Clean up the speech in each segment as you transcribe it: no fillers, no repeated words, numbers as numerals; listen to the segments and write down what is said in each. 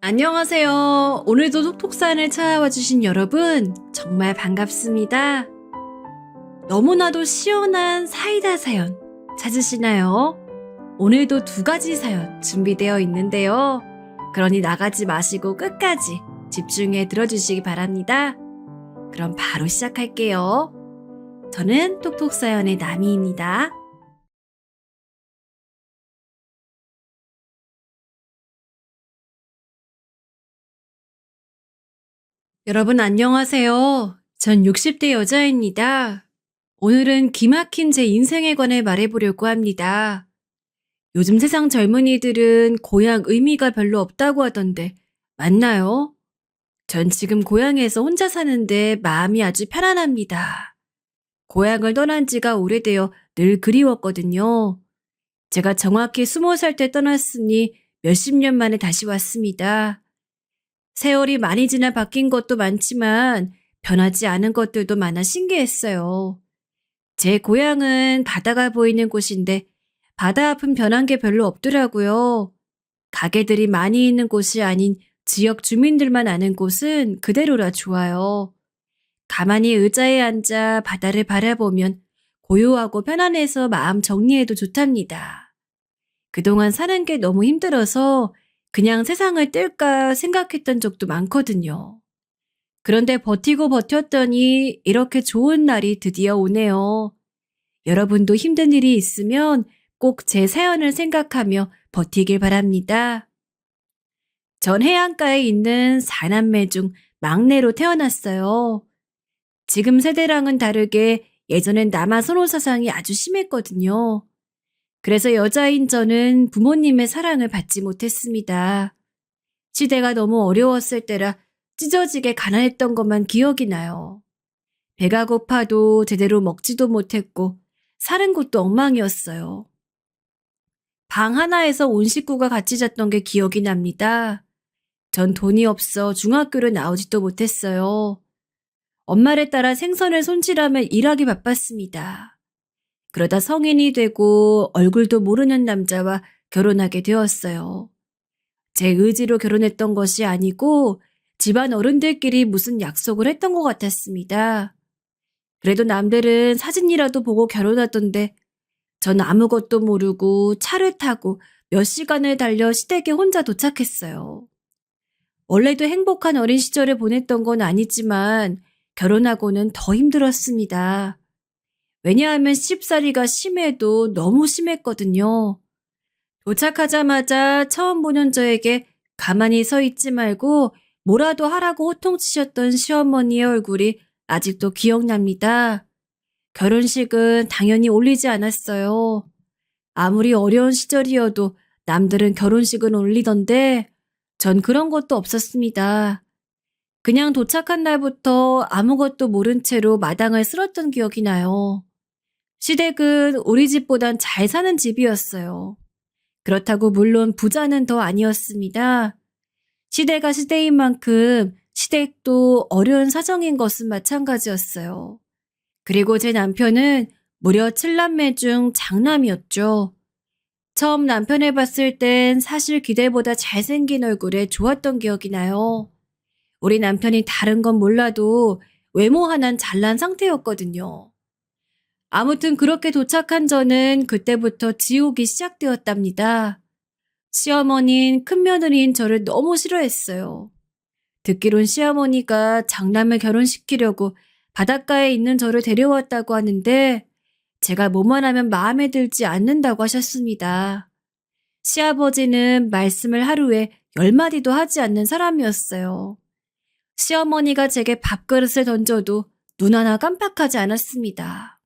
안녕하세요. 오늘도 톡톡산을 찾아와 주신 여러분, 정말 반갑습니다. 너무나도 시원한 사이다 사연 찾으시나요? 오늘도 두 가지 사연 준비되어 있는데요. 그러니 나가지 마시고 끝까지 집중해 들어주시기 바랍니다. 그럼 바로 시작할게요. 저는 톡톡사연의 나미입니다. 여러분 안녕하세요. 전 60대 여자입니다. 오늘은 기막힌 제 인생에 관해 말해보려고 합니다. 요즘 세상 젊은이들은 고향 의미가 별로 없다고 하던데 맞나요? 전 지금 고향에서 혼자 사는데 마음이 아주 편안합니다. 고향을 떠난 지가 오래되어 늘 그리웠거든요. 제가 정확히 20살 때 떠났으니 몇십 년 만에 다시 왔습니다. 세월이 많이 지나 바뀐 것도 많지만 변하지 않은 것들도 많아 신기했어요. 제 고향은 바다가 보이는 곳인데 바다 앞은 변한 게 별로 없더라고요. 가게들이 많이 있는 곳이 아닌 지역 주민들만 아는 곳은 그대로라 좋아요. 가만히 의자에 앉아 바다를 바라보면 고요하고 편안해서 마음 정리해도 좋답니다. 그동안 사는 게 너무 힘들어서 그냥 세상을 뗄까 생각했던 적도 많거든요. 그런데 버티고 버텼더니 이렇게 좋은 날이 드디어 오네요. 여러분도 힘든 일이 있으면 꼭 제 사연을 생각하며 버티길 바랍니다. 전 해안가에 있는 4남매 중 막내로 태어났어요. 지금 세대랑은 다르게 예전엔 남아 선호 사상이 아주 심했거든요. 그래서 여자인 저는 부모님의 사랑을 받지 못했습니다. 시대가 너무 어려웠을 때라 찢어지게 가난했던 것만 기억이 나요. 배가 고파도 제대로 먹지도 못했고 사는 곳도 엉망이었어요. 방 하나에서 온 식구가 같이 잤던 게 기억이 납니다. 전 돈이 없어 중학교를 나오지도 못했어요. 엄마를 따라 생선을 손질하며 일하기 바빴습니다. 그러다 성인이 되고 얼굴도 모르는 남자와 결혼하게 되었어요. 제 의지로 결혼했던 것이 아니고 집안 어른들끼리 무슨 약속을 했던 것 같았습니다. 그래도 남들은 사진이라도 보고 결혼하던데 전 아무것도 모르고 차를 타고 몇 시간을 달려 시댁에 혼자 도착했어요. 원래도 행복한 어린 시절을 보냈던 건 아니지만 결혼하고는 더 힘들었습니다. 왜냐하면 시집살이가 심해도 너무 심했거든요. 도착하자마자 처음 보는 저에게 가만히 서 있지 말고 뭐라도 하라고 호통치셨던 시어머니의 얼굴이 아직도 기억납니다. 결혼식은 당연히 올리지 않았어요. 아무리 어려운 시절이어도 남들은 결혼식은 올리던데 전 그런 것도 없었습니다. 그냥 도착한 날부터 아무것도 모른 채로 마당을 쓸었던 기억이 나요. 시댁은 우리 집보단 잘 사는 집이었어요. 그렇다고 물론 부자는 더 아니었습니다. 시대가 시대인 만큼 시댁도 어려운 사정인 것은 마찬가지였어요. 그리고 제 남편은 무려 7남매 중 장남이었죠. 처음 남편을 봤을 땐 사실 기대보다 잘생긴 얼굴에 좋았던 기억이 나요. 우리 남편이 다른 건 몰라도 외모 하나는 잘난 상태였거든요. 아무튼 그렇게 도착한 저는 그때부터 지옥이 시작되었답니다. 시어머니는 큰며느리인 저를 너무 싫어했어요. 듣기론 시어머니가 장남을 결혼시키려고 바닷가에 있는 저를 데려왔다고 하는데 제가 뭐만 하면 마음에 들지 않는다고 하셨습니다. 시아버지는 말씀을 하루에 10마디도 하지 않는 사람이었어요. 시어머니가 제게 밥그릇을 던져도 눈 하나 깜빡하지 않았습니다.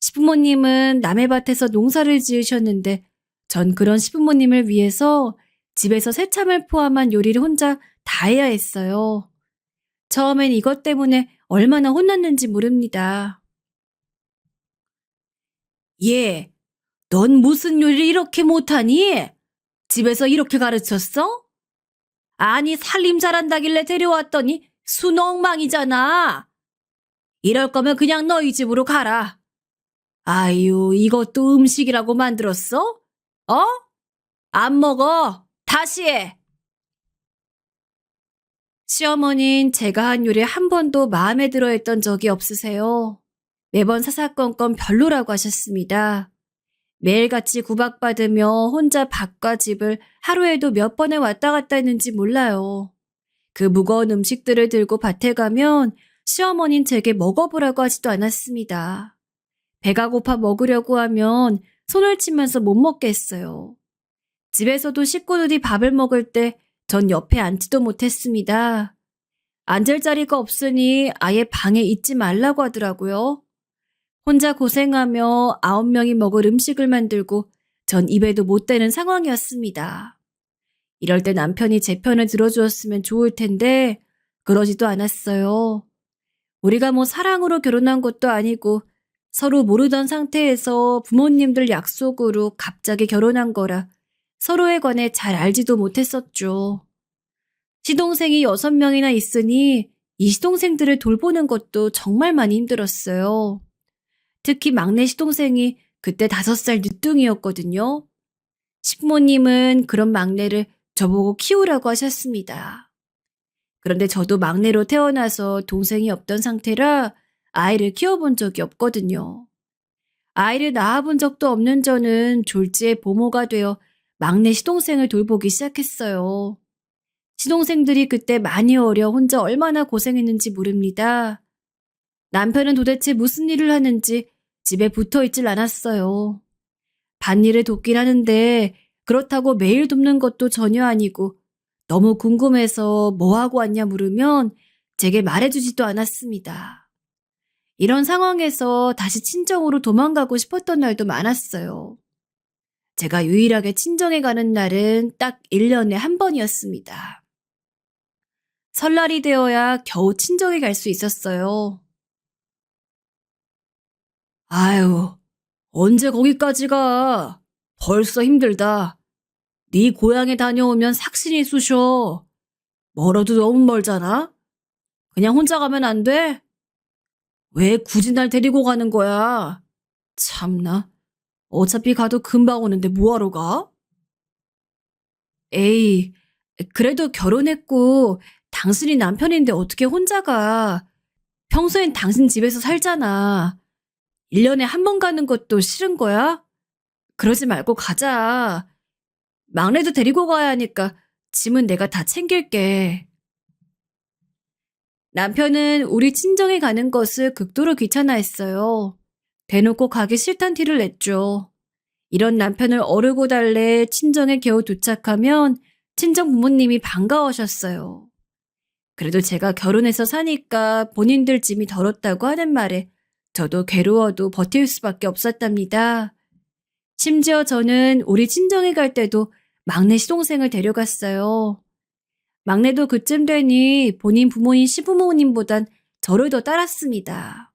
시부모님은 남의 밭에서 농사를 지으셨는데 전 그런 시부모님을 위해서 집에서 새참을 포함한 요리를 혼자 다 해야 했어요. 처음엔 이것 때문에 얼마나 혼났는지 모릅니다. 얘, 넌 무슨 요리를 이렇게 못하니? 집에서 이렇게 가르쳤어? 아니, 살림 잘한다길래 데려왔더니 순엉망이잖아. 이럴 거면 그냥 너희 집으로 가라. 아유, 이것도 음식이라고 만들었어? 어? 안 먹어. 다시 해. 시어머니는 제가 한 요리 한 번도 마음에 들어 했던 적이 없으세요. 매번 사사건건 별로라고 하셨습니다. 매일같이 구박받으며 혼자 밥과 집을 하루에도 몇 번을 왔다 갔다 했는지 몰라요. 그 무거운 음식들을 들고 밭에 가면 시어머니는 제게 먹어보라고 하지도 않았습니다. 배가 고파 먹으려고 하면 손을 치면서 못 먹게 했어요. 집에서도 식구들이 밥을 먹을 때 전 옆에 앉지도 못했습니다. 앉을 자리가 없으니 아예 방에 있지 말라고 하더라고요. 혼자 고생하며 9명이 먹을 음식을 만들고 전 입에도 못 대는 상황이었습니다. 이럴 때 남편이 제 편을 들어주었으면 좋을 텐데 그러지도 않았어요. 우리가 뭐 사랑으로 결혼한 것도 아니고 서로 모르던 상태에서 부모님들 약속으로 갑자기 결혼한 거라 서로에 관해 잘 알지도 못했었죠. 시동생이 6명이나 있으니 이 시동생들을 돌보는 것도 정말 많이 힘들었어요. 특히 막내 시동생이 그때 5살 늦둥이였거든요. 식모님은 그런 막내를 저보고 키우라고 하셨습니다. 그런데 저도 막내로 태어나서 동생이 없던 상태라 아이를 키워본 적이 없거든요. 아이를 낳아본 적도 없는 저는 졸지에 보모가 되어 막내 시동생을 돌보기 시작했어요. 시동생들이 그때 많이 어려 혼자 얼마나 고생했는지 모릅니다. 남편은 도대체 무슨 일을 하는지 집에 붙어 있질 않았어요. 밭일을 돕긴 하는데 그렇다고 매일 돕는 것도 전혀 아니고 너무 궁금해서 뭐 하고 왔냐 물으면 제게 말해주지도 않았습니다. 이런 상황에서 다시 친정으로 도망가고 싶었던 날도 많았어요. 제가 유일하게 친정에 가는 날은 딱 1년에 한 번이었습니다. 설날이 되어야 겨우 친정에 갈 수 있었어요. 아유, 언제 거기까지 가? 벌써 힘들다. 네 고향에 다녀오면 삭신이 쑤셔. 멀어도 너무 멀잖아? 그냥 혼자 가면 안 돼? 왜 굳이 날 데리고 가는 거야? 참나. 어차피 가도 금방 오는데 뭐하러 가? 에이, 그래도 결혼했고 당신이 남편인데 어떻게 혼자 가? 평소엔 당신 집에서 살잖아. 1년에 한 번 가는 것도 싫은 거야? 그러지 말고 가자. 막내도 데리고 가야 하니까 짐은 내가 다 챙길게. 남편은 우리 친정에 가는 것을 극도로 귀찮아했어요. 대놓고 가기 싫단 티를 냈죠. 이런 남편을 어르고 달래 친정에 겨우 도착하면 친정 부모님이 반가워하셨어요. 그래도 제가 결혼해서 사니까 본인들 짐이 덜었다고 하는 말에 저도 괴로워도 버틸 수밖에 없었답니다. 심지어 저는 우리 친정에 갈 때도 막내 시동생을 데려갔어요. 막내도 그쯤 되니 본인 부모인 시부모님보단 저를 더 따랐습니다.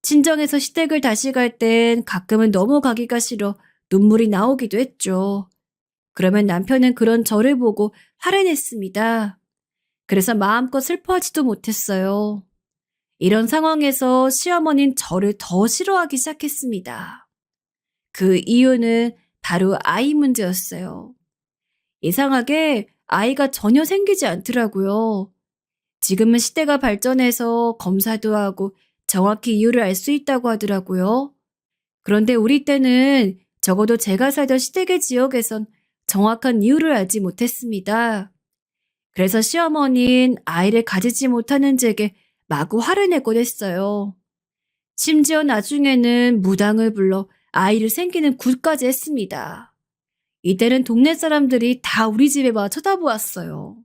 친정에서 시댁을 다시 갈 땐 가끔은 너무 가기가 싫어 눈물이 나오기도 했죠. 그러면 남편은 그런 저를 보고 화를 냈습니다. 그래서 마음껏 슬퍼하지도 못했어요. 이런 상황에서 시어머니는 저를 더 싫어하기 시작했습니다. 그 이유는 바로 아이 문제였어요. 이상하게 아이가 전혀 생기지 않더라고요. 지금은 시대가 발전해서 검사도 하고 정확히 이유를 알 수 있다고 하더라고요. 그런데 우리 때는 적어도 제가 살던 시댁의 지역에선 정확한 이유를 알지 못했습니다. 그래서 시어머니는 아이를 가지지 못하는 제게 마구 화를 내곤 했어요. 심지어 나중에는 무당을 불러 아이를 생기는 굿까지 했습니다. 이때는 동네 사람들이 다 우리 집에 와 쳐다보았어요.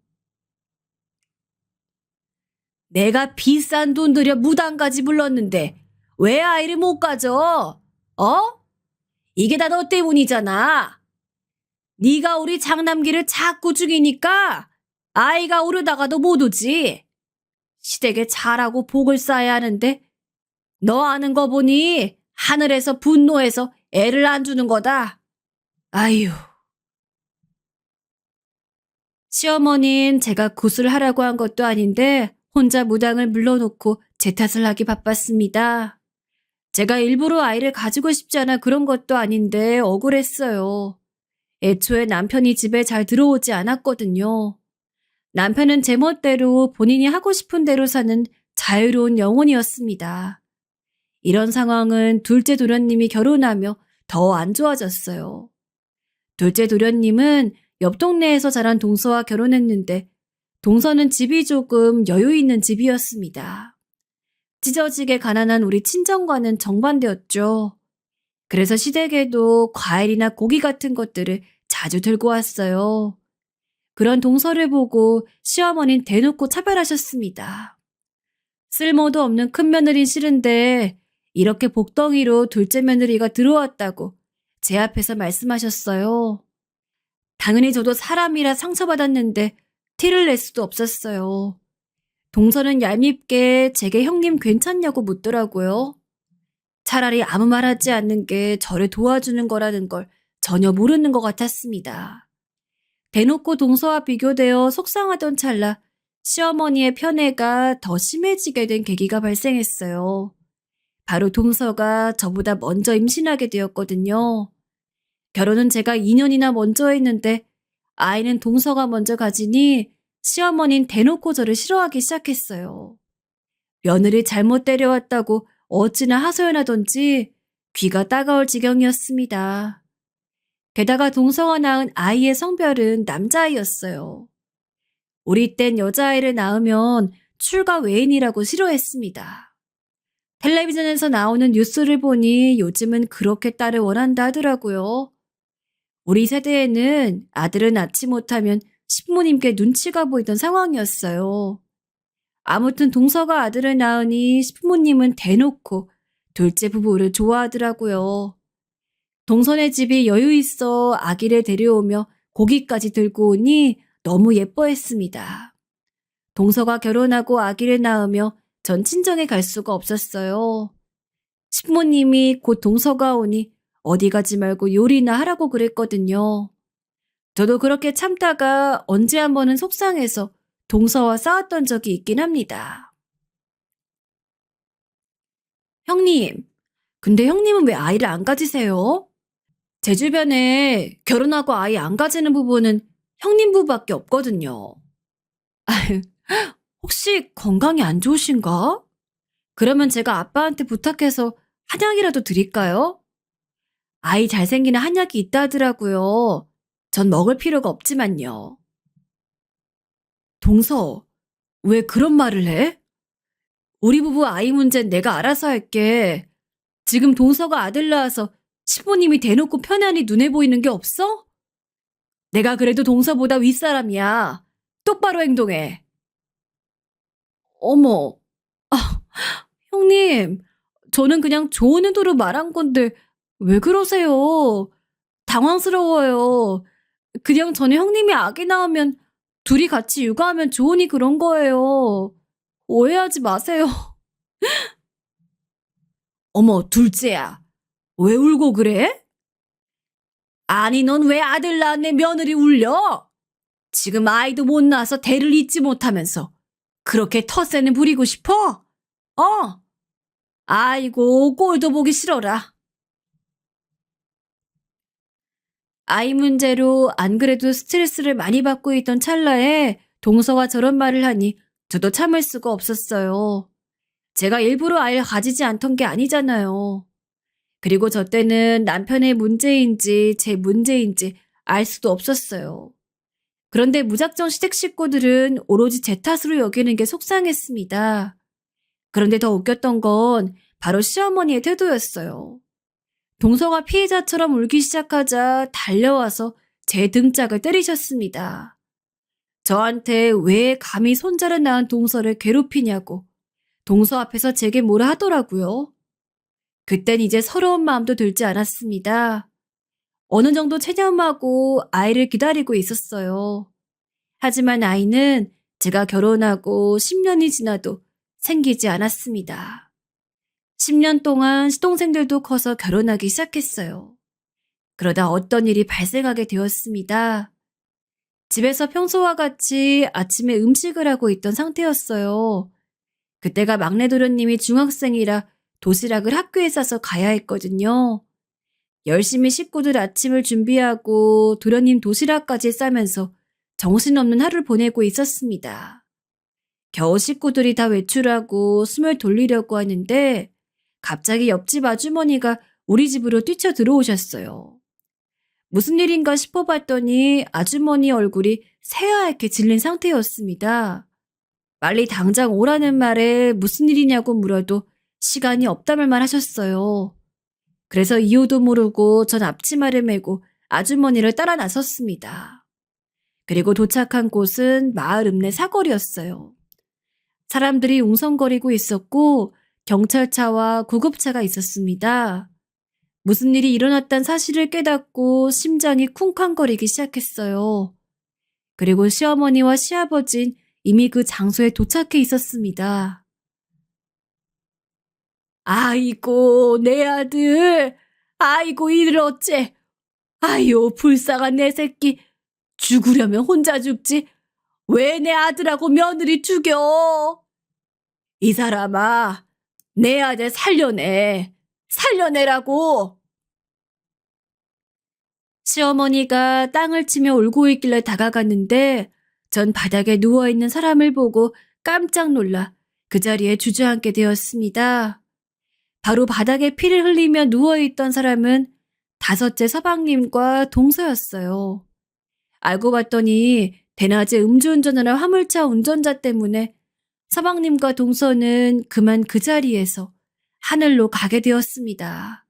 내가 비싼 돈 들여 무당까지 불렀는데 왜 아이를 못 가져? 어? 이게 다 너 때문이잖아. 네가 우리 장남기를 자꾸 죽이니까 아이가 오르다가도 못 오지. 시댁에 잘하고 복을 쌓아야 하는데 너 아는 거 보니 하늘에서 분노해서 애를 안 주는 거다. 아유. 시어머니는 제가 굿을 하라고 한 것도 아닌데 혼자 무당을 물러놓고 제 탓을 하기 바빴습니다. 제가 일부러 아이를 가지고 싶지 않아 그런 것도 아닌데 억울했어요. 애초에 남편이 집에 잘 들어오지 않았거든요. 남편은 제멋대로 본인이 하고 싶은 대로 사는 자유로운 영혼이었습니다. 이런 상황은 둘째 도련님이 결혼하며 더 안 좋아졌어요. 둘째 도련님은 옆 동네에서 자란 동서와 결혼했는데 동서는 집이 조금 여유 있는 집이었습니다. 찢어지게 가난한 우리 친정과는 정반대였죠. 그래서 시댁에도 과일이나 고기 같은 것들을 자주 들고 왔어요. 그런 동서를 보고 시어머니는 대놓고 차별하셨습니다. 쓸모도 없는 큰 며느리는 싫은데 이렇게 복덩이로 둘째 며느리가 들어왔다고 제 앞에서 말씀하셨어요. 당연히 저도 사람이라 상처받았는데 티를 낼 수도 없었어요. 동서는 얄밉게 제게 형님 괜찮냐고 묻더라고요. 차라리 아무 말 하지 않는 게 저를 도와주는 거라는 걸 전혀 모르는 것 같았습니다. 대놓고 동서와 비교되어 속상하던 찰나 시어머니의 편애가 더 심해지게 된 계기가 발생했어요. 바로 동서가 저보다 먼저 임신하게 되었거든요. 결혼은 제가 2년이나 먼저 했는데 아이는 동서가 먼저 가지니 시어머니는 대놓고 저를 싫어하기 시작했어요. 며느리 잘못 데려왔다고 어찌나 하소연하던지 귀가 따가울 지경이었습니다. 게다가 동서가 낳은 아이의 성별은 남자아이였어요. 우리 땐 여자아이를 낳으면 출가 외인이라고 싫어했습니다. 텔레비전에서 나오는 뉴스를 보니 요즘은 그렇게 딸을 원한다 하더라고요. 우리 세대에는 아들을 낳지 못하면 신부님께 눈치가 보이던 상황이었어요. 아무튼 동서가 아들을 낳으니 신부님은 대놓고 둘째 부부를 좋아하더라고요. 동서네 집이 여유 있어 아기를 데려오며 고기까지 들고 오니 너무 예뻐했습니다. 동서가 결혼하고 아기를 낳으며 전 친정에 갈 수가 없었어요. 신부님이 곧 동서가 오니 어디 가지 말고 요리나 하라고 그랬거든요. 저도 그렇게 참다가 언제 한 번은 속상해서 동서와 싸웠던 적이 있긴 합니다. 형님, 근데 형님은 왜 아이를 안 가지세요? 제 주변에 결혼하고 아이 안 가지는 부부는 형님 부부밖에 없거든요. 혹시 건강이 안 좋으신가? 그러면 제가 아빠한테 부탁해서 한약이라도 드릴까요? 아이 잘생기는 한약이 있다 하더라고요. 전 먹을 필요가 없지만요. 동서, 왜 그런 말을 해? 우리 부부 아이 문제는 내가 알아서 할게. 지금 동서가 아들 낳아서 시부님이 대놓고 편안히 눈에 보이는 게 없어? 내가 그래도 동서보다 윗사람이야. 똑바로 행동해. 어머, 아, 형님, 저는 그냥 좋은 의도로 말한 건데 왜 그러세요? 당황스러워요. 그냥 전에 형님이 아기 낳으면 둘이 같이 육아하면 좋으니 그런 거예요. 오해하지 마세요. 어머, 둘째야. 왜 울고 그래? 아니, 넌 왜 아들 낳은 내 며느리 울려? 지금 아이도 못 낳아서 대를 잇지 못하면서 그렇게 텃세는 부리고 싶어? 어? 아이고, 꼴도 보기 싫어라. 아이 문제로 안 그래도 스트레스를 많이 받고 있던 찰나에 동서가 저런 말을 하니 저도 참을 수가 없었어요. 제가 일부러 아이를 가지지 않던 게 아니잖아요. 그리고 저 때는 남편의 문제인지 제 문제인지 알 수도 없었어요. 그런데 무작정 시댁 식구들은 오로지 제 탓으로 여기는 게 속상했습니다. 그런데 더 웃겼던 건 바로 시어머니의 태도였어요. 동서가 피해자처럼 울기 시작하자 달려와서 제 등짝을 때리셨습니다. 저한테 왜 감히 손자를 낳은 동서를 괴롭히냐고 동서 앞에서 제게 뭐라 하더라고요. 그땐 이제 서러운 마음도 들지 않았습니다. 어느 정도 체념하고 아이를 기다리고 있었어요. 하지만 아이는 제가 결혼하고 10년이 지나도 생기지 않았습니다. 10년 동안 시동생들도 커서 결혼하기 시작했어요. 그러다 어떤 일이 발생하게 되었습니다. 집에서 평소와 같이 아침에 음식을 하고 있던 상태였어요. 그때가 막내 도련님이 중학생이라 도시락을 학교에 싸서 가야 했거든요. 열심히 식구들 아침을 준비하고 도련님 도시락까지 싸면서 정신없는 하루를 보내고 있었습니다. 겨우 식구들이 다 외출하고 숨을 돌리려고 하는데 갑자기 옆집 아주머니가 우리 집으로 뛰쳐 들어오셨어요. 무슨 일인가 싶어봤더니 아주머니 얼굴이 새하얗게 질린 상태였습니다. 빨리 당장 오라는 말에 무슨 일이냐고 물어도 시간이 없다는 말 하셨어요. 그래서 이유도 모르고 전 앞치마를 메고 아주머니를 따라 나섰습니다. 그리고 도착한 곳은 마을 읍내 사거리였어요. 사람들이 웅성거리고 있었고 경찰차와 구급차가 있었습니다. 무슨 일이 일어났단 사실을 깨닫고 심장이 쿵쾅거리기 시작했어요. 그리고 시어머니와 시아버진 이미 그 장소에 도착해 있었습니다. 아이고, 내 아들. 아이고, 이를 어째. 아유, 불쌍한 내 새끼. 죽으려면 혼자 죽지. 왜 내 아들하고 며느리 죽여? 이 사람아, 내 아들 살려내. 살려내라고. 시어머니가 땅을 치며 울고 있길래 다가갔는데 전 바닥에 누워있는 사람을 보고 깜짝 놀라 그 자리에 주저앉게 되었습니다. 바로 바닥에 피를 흘리며 누워있던 사람은 다섯째 서방님과 동서였어요. 알고 봤더니 대낮에 음주운전을 한 화물차 운전자 때문에 서방님과 동서는 그만 그 자리에서 하늘로 가게 되었습니다.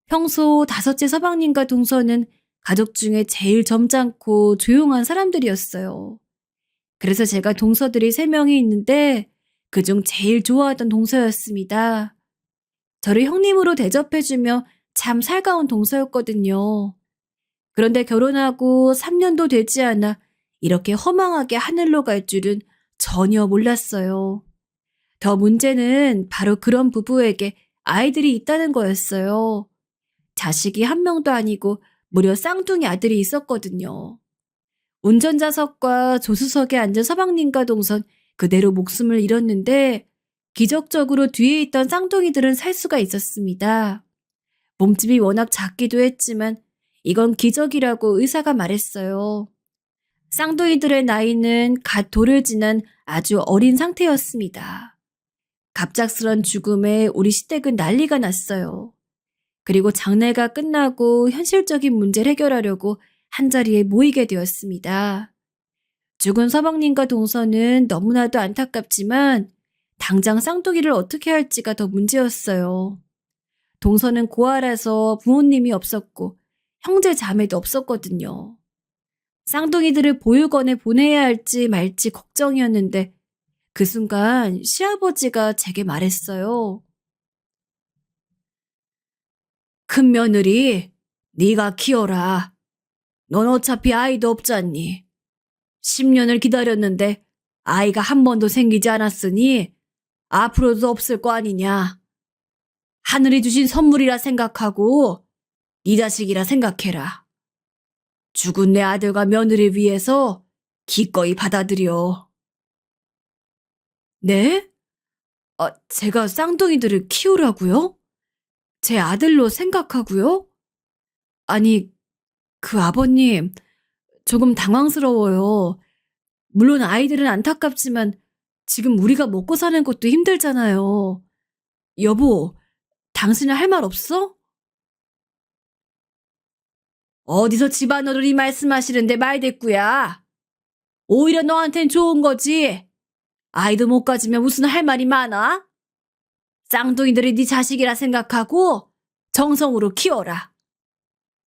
평소 다섯째 서방님과 동서는 가족 중에 제일 점잖고 조용한 사람들이었어요. 그래서 제가 동서들이 3명이 있는데 그중 제일 좋아하던 동서였습니다. 저를 형님으로 대접해주며 참 살가운 동서였거든요. 그런데 결혼하고 3년도 되지 않아 이렇게 허망하게 하늘로 갈 줄은 전혀 몰랐어요. 더 문제는 바로 그런 부부에게 아이들이 있다는 거였어요. 자식이 한 명도 아니고 무려 쌍둥이 아들이 있었거든요. 운전자석과 조수석에 앉은 서방님과 동선 그대로 목숨을 잃었는데 기적적으로 뒤에 있던 쌍둥이들은 살 수가 있었습니다. 몸집이 워낙 작기도 했지만 이건 기적이라고 의사가 말했어요. 쌍둥이들의 나이는 갓 돌을 지난 아주 어린 상태였습니다. 갑작스런 죽음에 우리 시댁은 난리가 났어요. 그리고 장례가 끝나고 현실적인 문제를 해결하려고 한자리에 모이게 되었습니다. 죽은 서방님과 동서는 너무나도 안타깝지만 당장 쌍둥이를 어떻게 할지가 더 문제였어요. 동서는 고아라서 부모님이 없었고 형제 자매도 없었거든요. 쌍둥이들을 보육원에 보내야 할지 말지 걱정이었는데 그 순간 시아버지가 제게 말했어요. 큰 며느리, 네가 키워라. 넌 어차피 아이도 없잖니. 10년을 기다렸는데 아이가 한 번도 생기지 않았으니 앞으로도 없을 거 아니냐. 하늘이 주신 선물이라 생각하고 네 자식이라 생각해라. 죽은 내 아들과 며느리 위해서 기꺼이 받아들여. 네? 제가 쌍둥이들을 키우라고요? 제 아들로 생각하고요? 아니, 그 아버님, 조금 당황스러워요. 물론 아이들은 안타깝지만 지금 우리가 먹고 사는 것도 힘들잖아요. 여보, 당신은 할 말 없어? 어디서 집안어른이 말씀하시는데 말대꾸야. 오히려 너한텐 좋은 거지. 아이도 못 가지면 무슨 할 말이 많아? 쌍둥이들이 네 자식이라 생각하고 정성으로 키워라.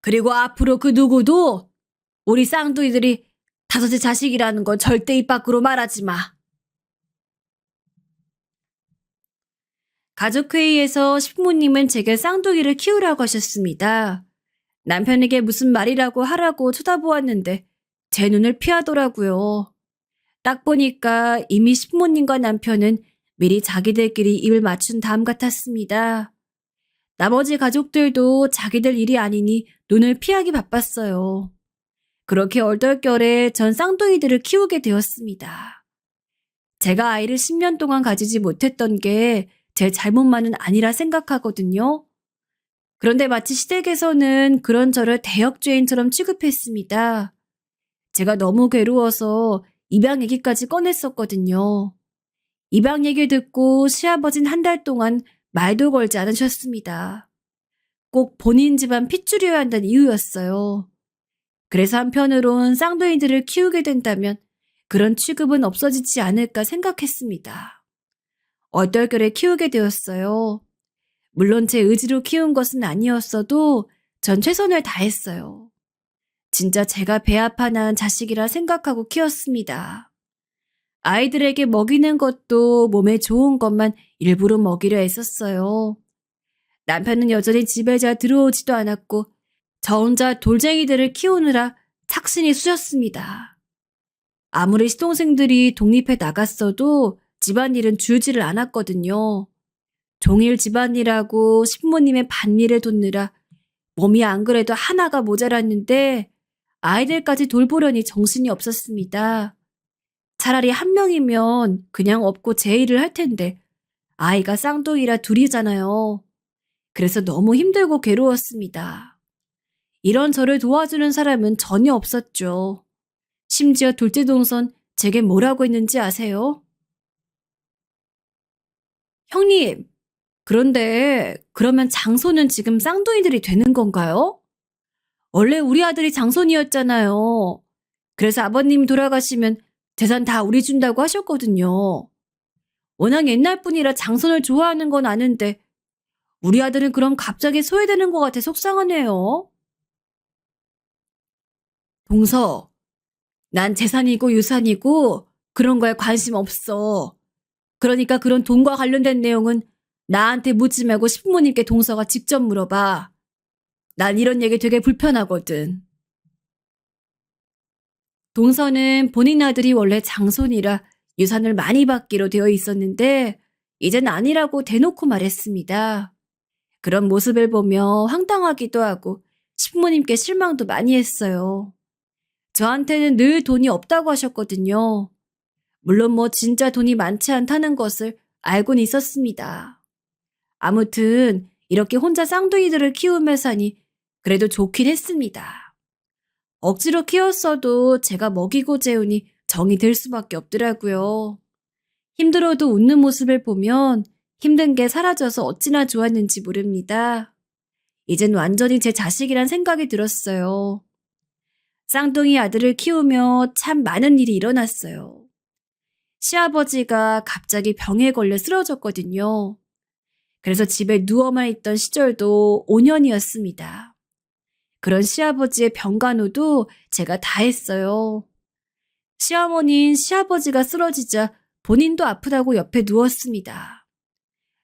그리고 앞으로 그 누구도 우리 쌍둥이들이 다섯째 자식이라는 건 절대 입 밖으로 말하지 마. 가족회의에서 식모님은 제게 쌍둥이를 키우라고 하셨습니다. 남편에게 무슨 말이라고 하라고 쳐다보았는데 제 눈을 피하더라고요. 딱 보니까 이미 식모님과 남편은 미리 자기들끼리 입을 맞춘 다음 같았습니다. 나머지 가족들도 자기들 일이 아니니 눈을 피하기 바빴어요. 그렇게 얼떨결에 전 쌍둥이들을 키우게 되었습니다. 제가 아이를 10년 동안 가지지 못했던 게 제 잘못만은 아니라 생각하거든요. 그런데 마치 시댁에서는 그런 저를 대역죄인처럼 취급했습니다. 제가 너무 괴로워서 입양 얘기까지 꺼냈었거든요. 입양 얘기 듣고 시아버진 한 달 동안 말도 걸지 않으셨습니다. 꼭 본인 집안 핏줄이어야 한다는 이유였어요. 그래서 한편으론 쌍둥이들을 키우게 된다면 그런 취급은 없어지지 않을까 생각했습니다. 얼떨결에 키우게 되었어요. 물론 제 의지로 키운 것은 아니었어도 전 최선을 다했어요. 진짜 제가 배아파 낳은 자식이라 생각하고 키웠습니다. 아이들에게 먹이는 것도 몸에 좋은 것만 일부러 먹이려 했었어요. 남편은 여전히 집에 잘 들어오지도 않았고 저 혼자 돌쟁이들을 키우느라 착신이 쑤셨습니다. 아무리 시동생들이 독립해 나갔어도 집안일은 줄지를 않았거든요. 종일 집안일하고 신부님의 밭일을 돕느라 몸이 안 그래도 하나가 모자랐는데 아이들까지 돌보려니 정신이 없었습니다. 차라리 한 명이면 그냥 업고 제 일을 할 텐데 아이가 쌍둥이라 둘이잖아요. 그래서 너무 힘들고 괴로웠습니다. 이런 저를 도와주는 사람은 전혀 없었죠. 심지어 둘째 동선 제게 뭐라고 했는지 아세요? 형님, 그런데 그러면 장손은 지금 쌍둥이들이 되는 건가요? 원래 우리 아들이 장손이었잖아요. 그래서 아버님 돌아가시면 재산 다 우리 준다고 하셨거든요. 워낙 옛날 분이라 장손을 좋아하는 건 아는데 우리 아들은 그럼 갑자기 소외되는 것 같아 속상하네요. 동서, 난 재산이고 유산이고 그런 거에 관심 없어. 그러니까 그런 돈과 관련된 내용은 나한테 묻지 말고 신부님께 동서가 직접 물어봐. 난 이런 얘기 되게 불편하거든. 동서는 본인 아들이 원래 장손이라 유산을 많이 받기로 되어 있었는데 이젠 아니라고 대놓고 말했습니다. 그런 모습을 보며 황당하기도 하고 신부님께 실망도 많이 했어요. 저한테는 늘 돈이 없다고 하셨거든요. 물론 뭐 진짜 돈이 많지 않다는 것을 알고는 있었습니다. 아무튼 이렇게 혼자 쌍둥이들을 키우며 사니 그래도 좋긴 했습니다. 억지로 키웠어도 제가 먹이고 재우니 정이 들 수밖에 없더라고요. 힘들어도 웃는 모습을 보면 힘든 게 사라져서 어찌나 좋았는지 모릅니다. 이젠 완전히 제 자식이란 생각이 들었어요. 쌍둥이 아들을 키우며 참 많은 일이 일어났어요. 시아버지가 갑자기 병에 걸려 쓰러졌거든요. 그래서 집에 누워만 있던 시절도 5년이었습니다. 그런 시아버지의 병간호도 제가 다 했어요. 시어머니인 시아버지가 쓰러지자 본인도 아프다고 옆에 누웠습니다.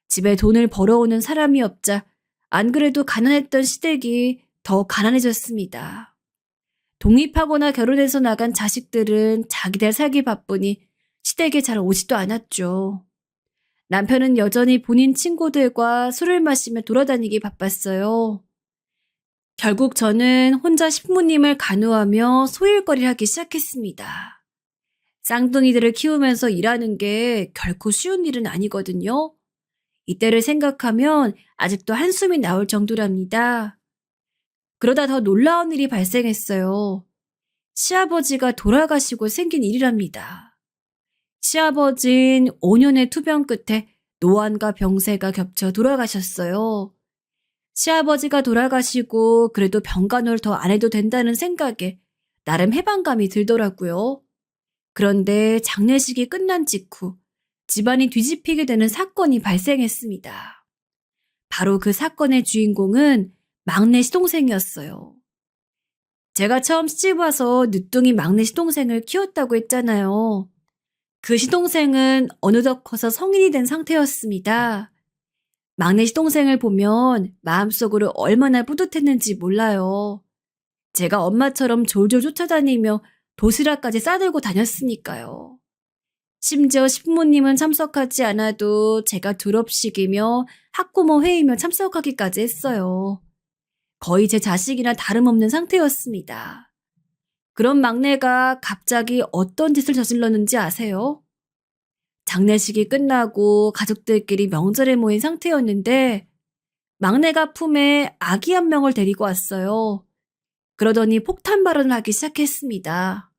집에 돈을 벌어오는 사람이 없자 안 그래도 가난했던 시댁이 더 가난해졌습니다. 독립하거나 결혼해서 나간 자식들은 자기들 살기 바쁘니 시댁에 잘 오지도 않았죠. 남편은 여전히 본인 친구들과 술을 마시며 돌아다니기 바빴어요. 결국 저는 혼자 신부님을 간호하며 소일거리를 하기 시작했습니다. 쌍둥이들을 키우면서 일하는 게 결코 쉬운 일은 아니거든요. 이때를 생각하면 아직도 한숨이 나올 정도랍니다. 그러다 더 놀라운 일이 발생했어요. 시아버지가 돌아가시고 생긴 일이랍니다. 시아버진 5년의 투병 끝에 노안과 병세가 겹쳐 돌아가셨어요. 시아버지가 돌아가시고 그래도 병간호를 더 안 해도 된다는 생각에 나름 해방감이 들더라고요. 그런데 장례식이 끝난 직후 집안이 뒤집히게 되는 사건이 발생했습니다. 바로 그 사건의 주인공은 막내 시동생이었어요. 제가 처음 시집 와서 늦둥이 막내 시동생을 키웠다고 했잖아요. 그 시동생은 어느덧 커서 성인이 된 상태였습니다. 막내 시동생을 보면 마음속으로 얼마나 뿌듯했는지 몰라요. 제가 엄마처럼 졸졸 쫓아다니며 도시락까지 싸들고 다녔으니까요. 심지어 신부님은 참석하지 않아도 제가 졸업식이며 학부모 회의며 참석하기까지 했어요. 거의 제 자식이나 다름없는 상태였습니다. 그런 막내가 갑자기 어떤 짓을 저질렀는지 아세요? 장례식이 끝나고 가족들끼리 명절에 모인 상태였는데 막내가 품에 아기 한 명을 데리고 왔어요. 그러더니 폭탄 발언을 하기 시작했습니다.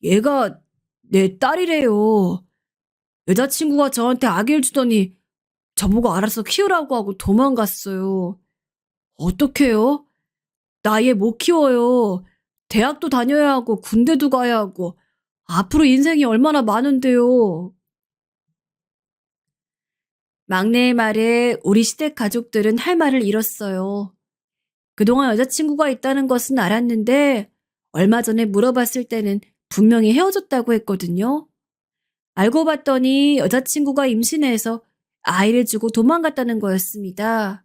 얘가 내 딸이래요. 여자친구가 저한테 아기를 주더니 저보고 알아서 키우라고 하고 도망갔어요. 어떡해요? 나 얘 못 키워요. 대학도 다녀야 하고 군대도 가야 하고 앞으로 인생이 얼마나 많은데요. 막내의 말에 우리 시댁 가족들은 할 말을 잃었어요. 그동안 여자친구가 있다는 것은 알았는데 얼마 전에 물어봤을 때는 분명히 헤어졌다고 했거든요. 알고 봤더니 여자친구가 임신해서 아이를 주고 도망갔다는 거였습니다.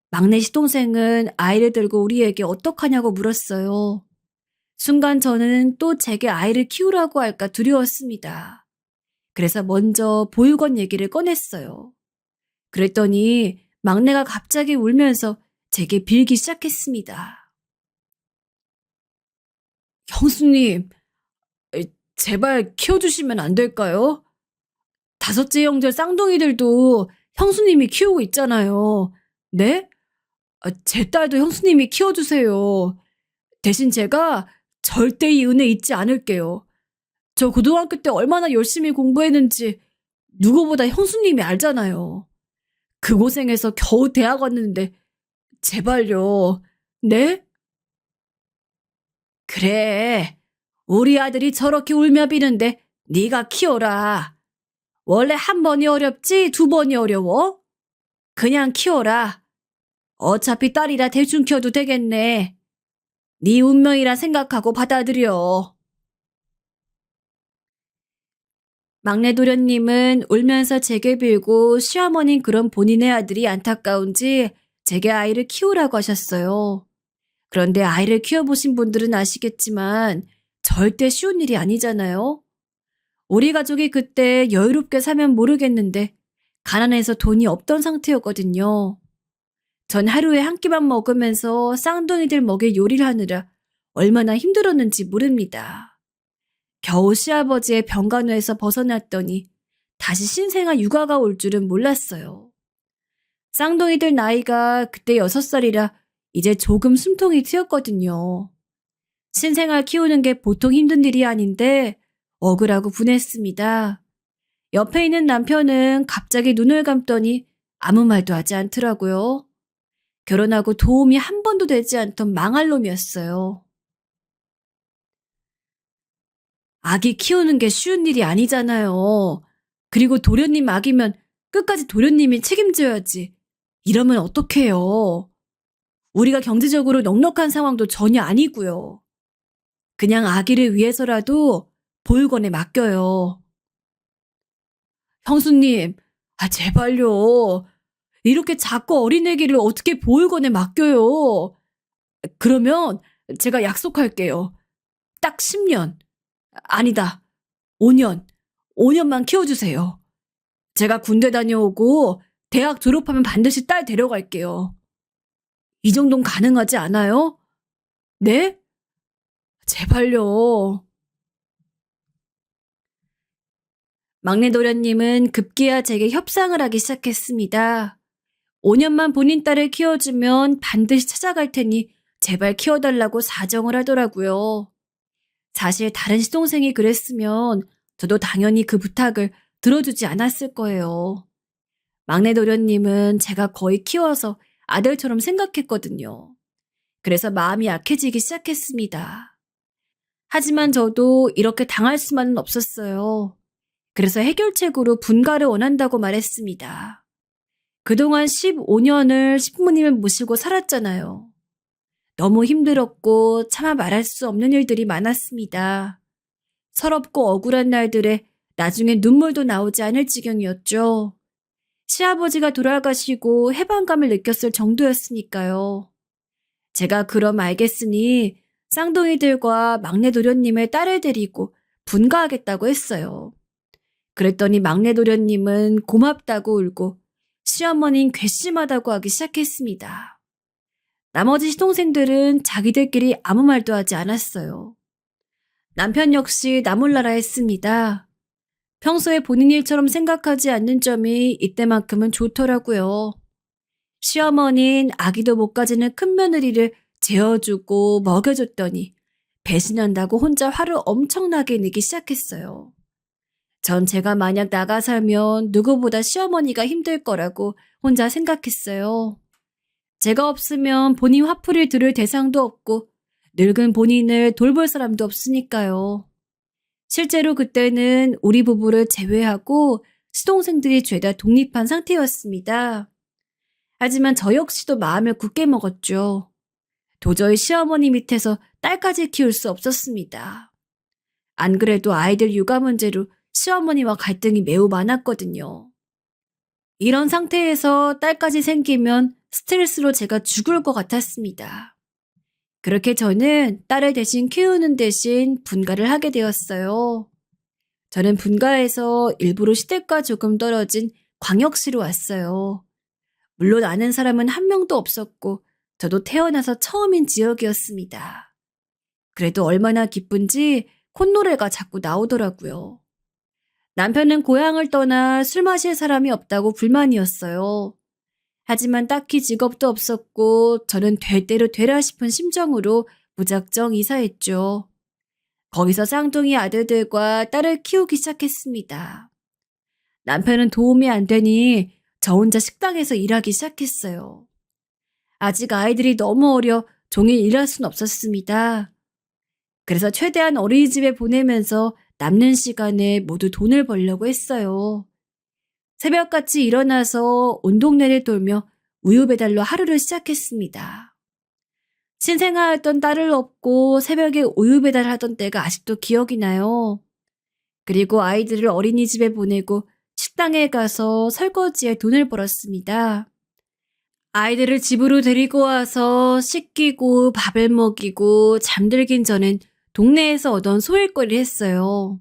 막내 시동생은 아이를 들고 우리에게 어떡하냐고 물었어요. 순간 저는 또 제게 아이를 키우라고 할까 두려웠습니다. 그래서 먼저 보육원 얘기를 꺼냈어요. 그랬더니 막내가 갑자기 울면서 제게 빌기 시작했습니다. 형수님, 제발 키워주시면 안 될까요? 다섯째 형제 쌍둥이들도 형수님이 키우고 있잖아요. 네? 제 딸도 형수님이 키워주세요. 대신 제가 절대 이 은혜 잊지 않을게요. 저 고등학교 때 얼마나 열심히 공부했는지 누구보다 형수님이 알잖아요. 그 고생해서 겨우 대학 왔는데 제발요. 네? 그래. 우리 아들이 저렇게 울며 비는데 네가 키워라. 원래 한 번이 어렵지 두 번이 어려워? 그냥 키워라. 어차피 딸이라 대충 키워도 되겠네. 네 운명이라 생각하고 받아들여. 막내 도련님은 울면서 제게 빌고 시어머니는 그런 본인의 아들이 안타까운지 제게 아이를 키우라고 하셨어요. 그런데 아이를 키워보신 분들은 아시겠지만 절대 쉬운 일이 아니잖아요. 우리 가족이 그때 여유롭게 사면 모르겠는데 가난해서 돈이 없던 상태였거든요. 전 하루에 한 끼만 먹으면서 쌍둥이들 먹일 요리를 하느라 얼마나 힘들었는지 모릅니다. 겨우 시아버지의 병간호에서 벗어났더니 다시 신생아 육아가 올 줄은 몰랐어요. 쌍둥이들 나이가 그때 6살이라 이제 조금 숨통이 트였거든요. 신생아 키우는 게 보통 힘든 일이 아닌데 억울하고 분했습니다. 옆에 있는 남편은 갑자기 눈을 감더니 아무 말도 하지 않더라고요. 결혼하고 도움이 한 번도 되지 않던 망할 놈이었어요. 아기 키우는 게 쉬운 일이 아니잖아요. 그리고 도련님 아기면 끝까지 도련님이 책임져야지. 이러면 어떡해요. 우리가 경제적으로 넉넉한 상황도 전혀 아니고요. 그냥 아기를 위해서라도 보육원에 맡겨요. 형수님, 제발요. 이렇게 작고 어린 애기를 어떻게 보육원에 맡겨요. 그러면 제가 약속할게요. 딱 10년. 아니다. 5년. 5년만 키워주세요. 제가 군대 다녀오고 대학 졸업하면 반드시 딸 데려갈게요. 이 정도는 가능하지 않아요? 네? 제발요. 막내 도련님은 급기야 제게 협상을 하기 시작했습니다. 5년만 본인 딸을 키워주면 반드시 찾아갈 테니 제발 키워달라고 사정을 하더라고요. 사실 다른 시동생이 그랬으면 저도 당연히 그 부탁을 들어주지 않았을 거예요. 막내 도련님은 제가 거의 키워서 아들처럼 생각했거든요. 그래서 마음이 약해지기 시작했습니다. 하지만 저도 이렇게 당할 수만은 없었어요. 그래서 해결책으로 분가를 원한다고 말했습니다. 그동안 15년을 신부님을 모시고 살았잖아요. 너무 힘들었고 차마 말할 수 없는 일들이 많았습니다. 서럽고 억울한 날들에 나중에 눈물도 나오지 않을 지경이었죠. 시아버지가 돌아가시고 해방감을 느꼈을 정도였으니까요. 제가 그럼 알겠으니 쌍둥이들과 막내 도련님의 딸을 데리고 분가하겠다고 했어요. 그랬더니 막내 도련님은 고맙다고 울고 시어머니는 괘씸하다고 하기 시작했습니다. 나머지 시동생들은 자기들끼리 아무 말도 하지 않았어요. 남편 역시 나몰라라 했습니다. 평소에 본인 일처럼 생각하지 않는 점이 이때만큼은 좋더라고요. 시어머니는 아기도 못 가지는 큰 며느리를 재워주고 먹여줬더니 배신한다고 혼자 화를 엄청나게 내기 시작했어요. 전 제가 만약 나가 살면 누구보다 시어머니가 힘들 거라고 혼자 생각했어요. 제가 없으면 본인 화풀이를 들을 대상도 없고 늙은 본인을 돌볼 사람도 없으니까요. 실제로 그때는 우리 부부를 제외하고 시동생들이 죄다 독립한 상태였습니다. 하지만 저 역시도 마음을 굳게 먹었죠. 도저히 시어머니 밑에서 딸까지 키울 수 없었습니다. 안 그래도 아이들 육아 문제로 시어머니와 갈등이 매우 많았거든요. 이런 상태에서 딸까지 생기면 스트레스로 제가 죽을 것 같았습니다. 그렇게 저는 딸을 대신 키우는 대신 분가를 하게 되었어요. 저는 분가에서 일부러 시댁과 조금 떨어진 광역시로 왔어요. 물론 아는 사람은 한 명도 없었고 저도 태어나서 처음인 지역이었습니다. 그래도 얼마나 기쁜지 콧노래가 자꾸 나오더라고요. 남편은 고향을 떠나 술 마실 사람이 없다고 불만이었어요. 하지만 딱히 직업도 없었고 저는 될 대로 되라 싶은 심정으로 무작정 이사했죠. 거기서 쌍둥이 아들들과 딸을 키우기 시작했습니다. 남편은 도움이 안 되니 저 혼자 식당에서 일하기 시작했어요. 아직 아이들이 너무 어려 종일 일할 순 없었습니다. 그래서 최대한 어린이집에 보내면서 남는 시간에 모두 돈을 벌려고 했어요. 새벽같이 일어나서 온 동네를 돌며 우유 배달로 하루를 시작했습니다. 신생아였던 딸을 업고 새벽에 우유 배달하던 때가 아직도 기억이 나요. 그리고 아이들을 어린이집에 보내고 식당에 가서 설거지에 돈을 벌었습니다. 아이들을 집으로 데리고 와서 씻기고 밥을 먹이고 잠들긴 전엔 동네에서 얻은 소일거리를 했어요.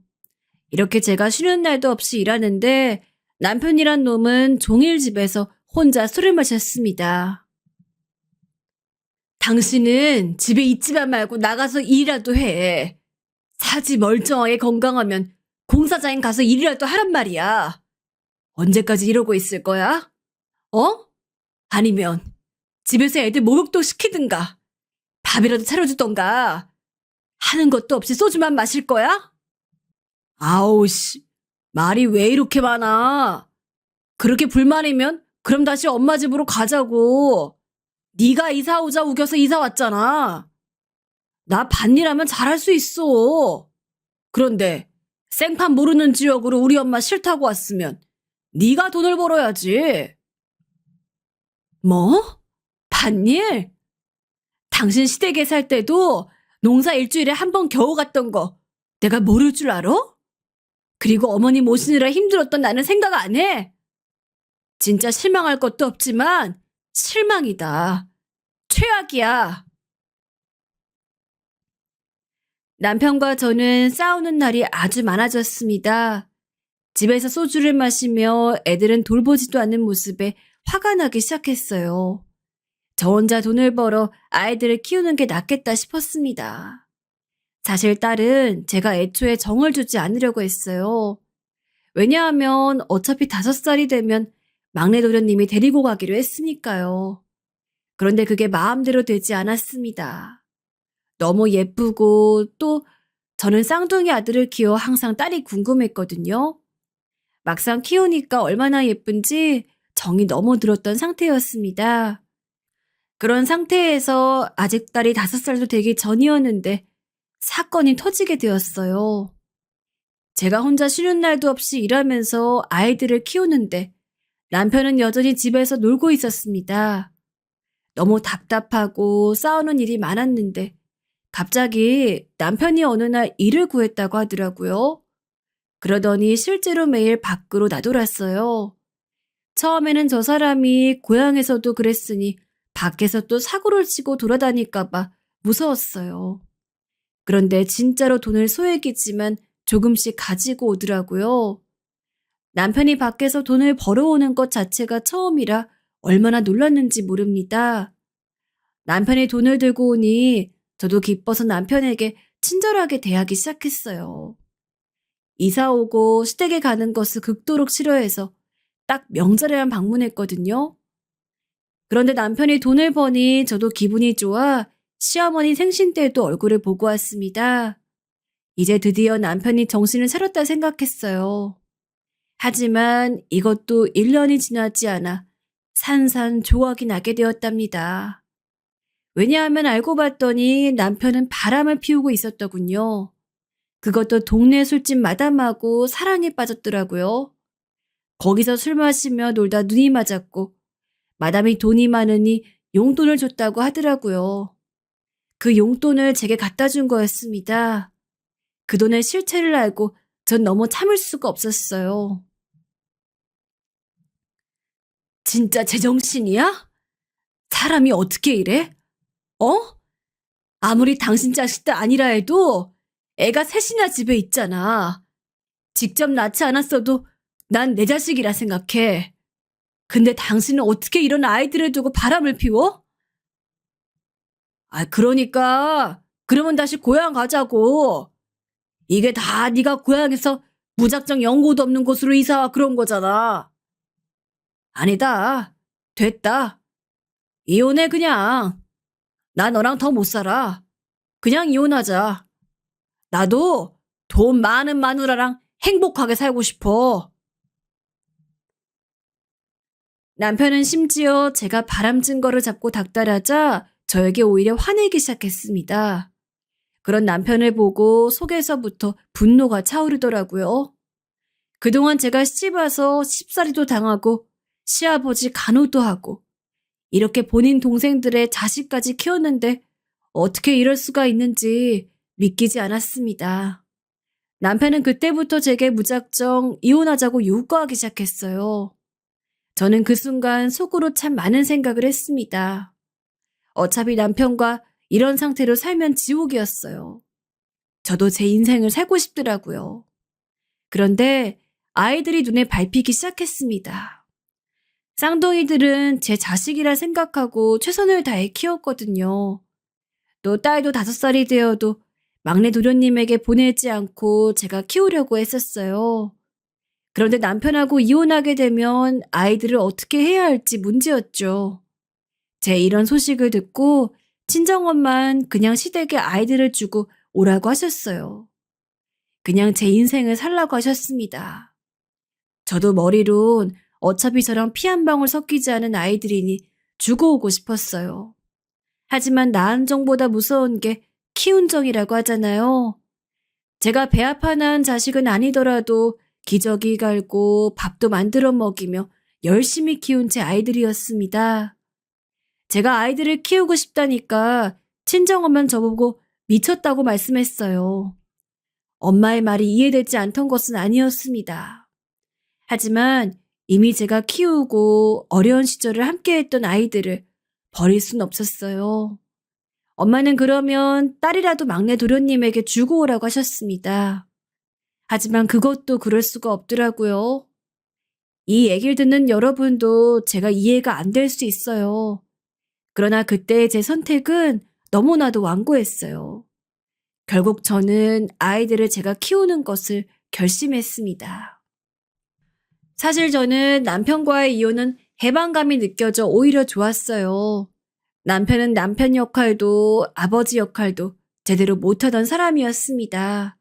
이렇게 제가 쉬는 날도 없이 일하는데 남편이란 놈은 종일 집에서 혼자 술을 마셨습니다. 당신은 집에 있지만 말고 나가서 일이라도 해. 사지 멀쩡하게 건강하면 공사장에 가서 일이라도 하란 말이야. 언제까지 이러고 있을 거야? 어? 아니면 집에서 애들 목욕도 시키든가 밥이라도 차려주던가 하는 것도 없이 소주만 마실 거야? 아우 씨, 말이 왜 이렇게 많아? 그렇게 불만이면 그럼 다시 엄마 집으로 가자고. 네가 이사 오자 우겨서 이사 왔잖아. 나 밭일하면 잘할 수 있어. 그런데 생판 모르는 지역으로 우리 엄마 싫다고 왔으면 네가 돈을 벌어야지. 뭐? 밭일? 당신 시댁에 살 때도 농사 일주일에 한 번 겨우 갔던 거 내가 모를 줄 알아? 그리고 어머니 모시느라 힘들었던 나는 생각 안 해? 진짜 실망할 것도 없지만 실망이다. 최악이야. 남편과 저는 싸우는 날이 아주 많아졌습니다. 집에서 소주를 마시며 애들은 돌보지도 않는 모습에 화가 나기 시작했어요. 저 혼자 돈을 벌어 아이들을 키우는 게 낫겠다 싶었습니다. 사실 딸은 제가 애초에 정을 주지 않으려고 했어요. 왜냐하면 어차피 5살이 되면 막내 도련님이 데리고 가기로 했으니까요. 그런데 그게 마음대로 되지 않았습니다. 너무 예쁘고 또 저는 쌍둥이 아들을 키워 항상 딸이 궁금했거든요. 막상 키우니까 얼마나 예쁜지 정이 너무 들었던 상태였습니다. 그런 상태에서 아직 딸이 5살도 되기 전이었는데 사건이 터지게 되었어요. 제가 혼자 쉬는 날도 없이 일하면서 아이들을 키우는데 남편은 여전히 집에서 놀고 있었습니다. 너무 답답하고 싸우는 일이 많았는데 갑자기 남편이 어느 날 일을 구했다고 하더라고요. 그러더니 실제로 매일 밖으로 나돌았어요. 처음에는 저 사람이 고향에서도 그랬으니 밖에서 또 사고를 치고 돌아다닐까봐 무서웠어요. 그런데 진짜로 돈을 소액이지만 조금씩 가지고 오더라고요. 남편이 밖에서 돈을 벌어오는 것 자체가 처음이라 얼마나 놀랐는지 모릅니다. 남편이 돈을 들고 오니 저도 기뻐서 남편에게 친절하게 대하기 시작했어요. 이사 오고 시댁에 가는 것을 극도로 싫어해서 딱 명절에만 방문했거든요. 그런데 남편이 돈을 버니 저도 기분이 좋아 시어머니 생신 때도 얼굴을 보고 왔습니다. 이제 드디어 남편이 정신을 차렸다 생각했어요. 하지만 이것도 1년이 지나지 않아 산산조각이 나게 되었답니다. 왜냐하면 알고 봤더니 남편은 바람을 피우고 있었더군요. 그것도 동네 술집 마담하고 사랑에 빠졌더라고요. 거기서 술 마시며 놀다 눈이 맞았고 마담이 돈이 많으니 용돈을 줬다고 하더라고요. 그 용돈을 제게 갖다 준 거였습니다. 그 돈의 실체를 알고 전 너무 참을 수가 없었어요. 진짜 제정신이야? 사람이 어떻게 이래? 어? 아무리 당신 자식도 아니라 해도 애가 셋이나 집에 있잖아. 직접 낳지 않았어도 난 내 자식이라 생각해. 근데 당신은 어떻게 이런 아이들을 두고 바람을 피워? 그러니까 그러면 다시 고향 가자고. 이게 다 네가 고향에서 무작정 연고도 없는 곳으로 이사와 그런 거잖아. 아니다. 됐다. 이혼해 그냥. 나 너랑 더 못 살아. 그냥 이혼하자. 나도 돈 많은 마누라랑 행복하게 살고 싶어. 남편은 심지어 제가 바람진 거를 잡고 닥달하자 저에게 오히려 화내기 시작했습니다. 그런 남편을 보고 속에서부터 분노가 차오르더라고요. 그동안 제가 시집와서 쉽사리도 당하고 시아버지 간호도 하고 이렇게 본인 동생들의 자식까지 키웠는데 어떻게 이럴 수가 있는지 믿기지 않았습니다. 남편은 그때부터 제게 무작정 이혼하자고 요구하기 시작했어요. 저는 그 순간 속으로 참 많은 생각을 했습니다. 어차피 남편과 이런 상태로 살면 지옥이었어요. 저도 제 인생을 살고 싶더라고요. 그런데 아이들이 눈에 밟히기 시작했습니다. 쌍둥이들은 제 자식이라 생각하고 최선을 다해 키웠거든요. 또 딸도 5살이 되어도 막내 도련님에게 보내지 않고 제가 키우려고 했었어요. 그런데 남편하고 이혼하게 되면 아이들을 어떻게 해야 할지 문제였죠. 제 이런 소식을 듣고 친정엄만 그냥 시댁에 아이들을 주고 오라고 하셨어요. 그냥 제 인생을 살라고 하셨습니다. 저도 머리론 어차피 저랑 피 한 방울 섞이지 않은 아이들이니 주고 오고 싶었어요. 하지만 낳은 정보다 무서운 게 키운 정이라고 하잖아요. 제가 배 아파 낳은 자식은 아니더라도 기저귀 갈고 밥도 만들어 먹이며 열심히 키운 제 아이들이었습니다. 제가 아이들을 키우고 싶다니까 친정엄마는 저보고 미쳤다고 말씀했어요. 엄마의 말이 이해되지 않던 것은 아니었습니다. 하지만 이미 제가 키우고 어려운 시절을 함께했던 아이들을 버릴 순 없었어요. 엄마는 그러면 딸이라도 막내 도련님에게 주고 오라고 하셨습니다. 하지만 그것도 그럴 수가 없더라고요. 이 얘기를 듣는 여러분도 제가 이해가 안 될 수 있어요. 그러나 그때의 제 선택은 너무나도 완고했어요. 결국 저는 아이들을 제가 키우는 것을 결심했습니다. 사실 저는 남편과의 이혼은 해방감이 느껴져 오히려 좋았어요. 남편은 남편 역할도 아버지 역할도 제대로 못하던 사람이었습니다.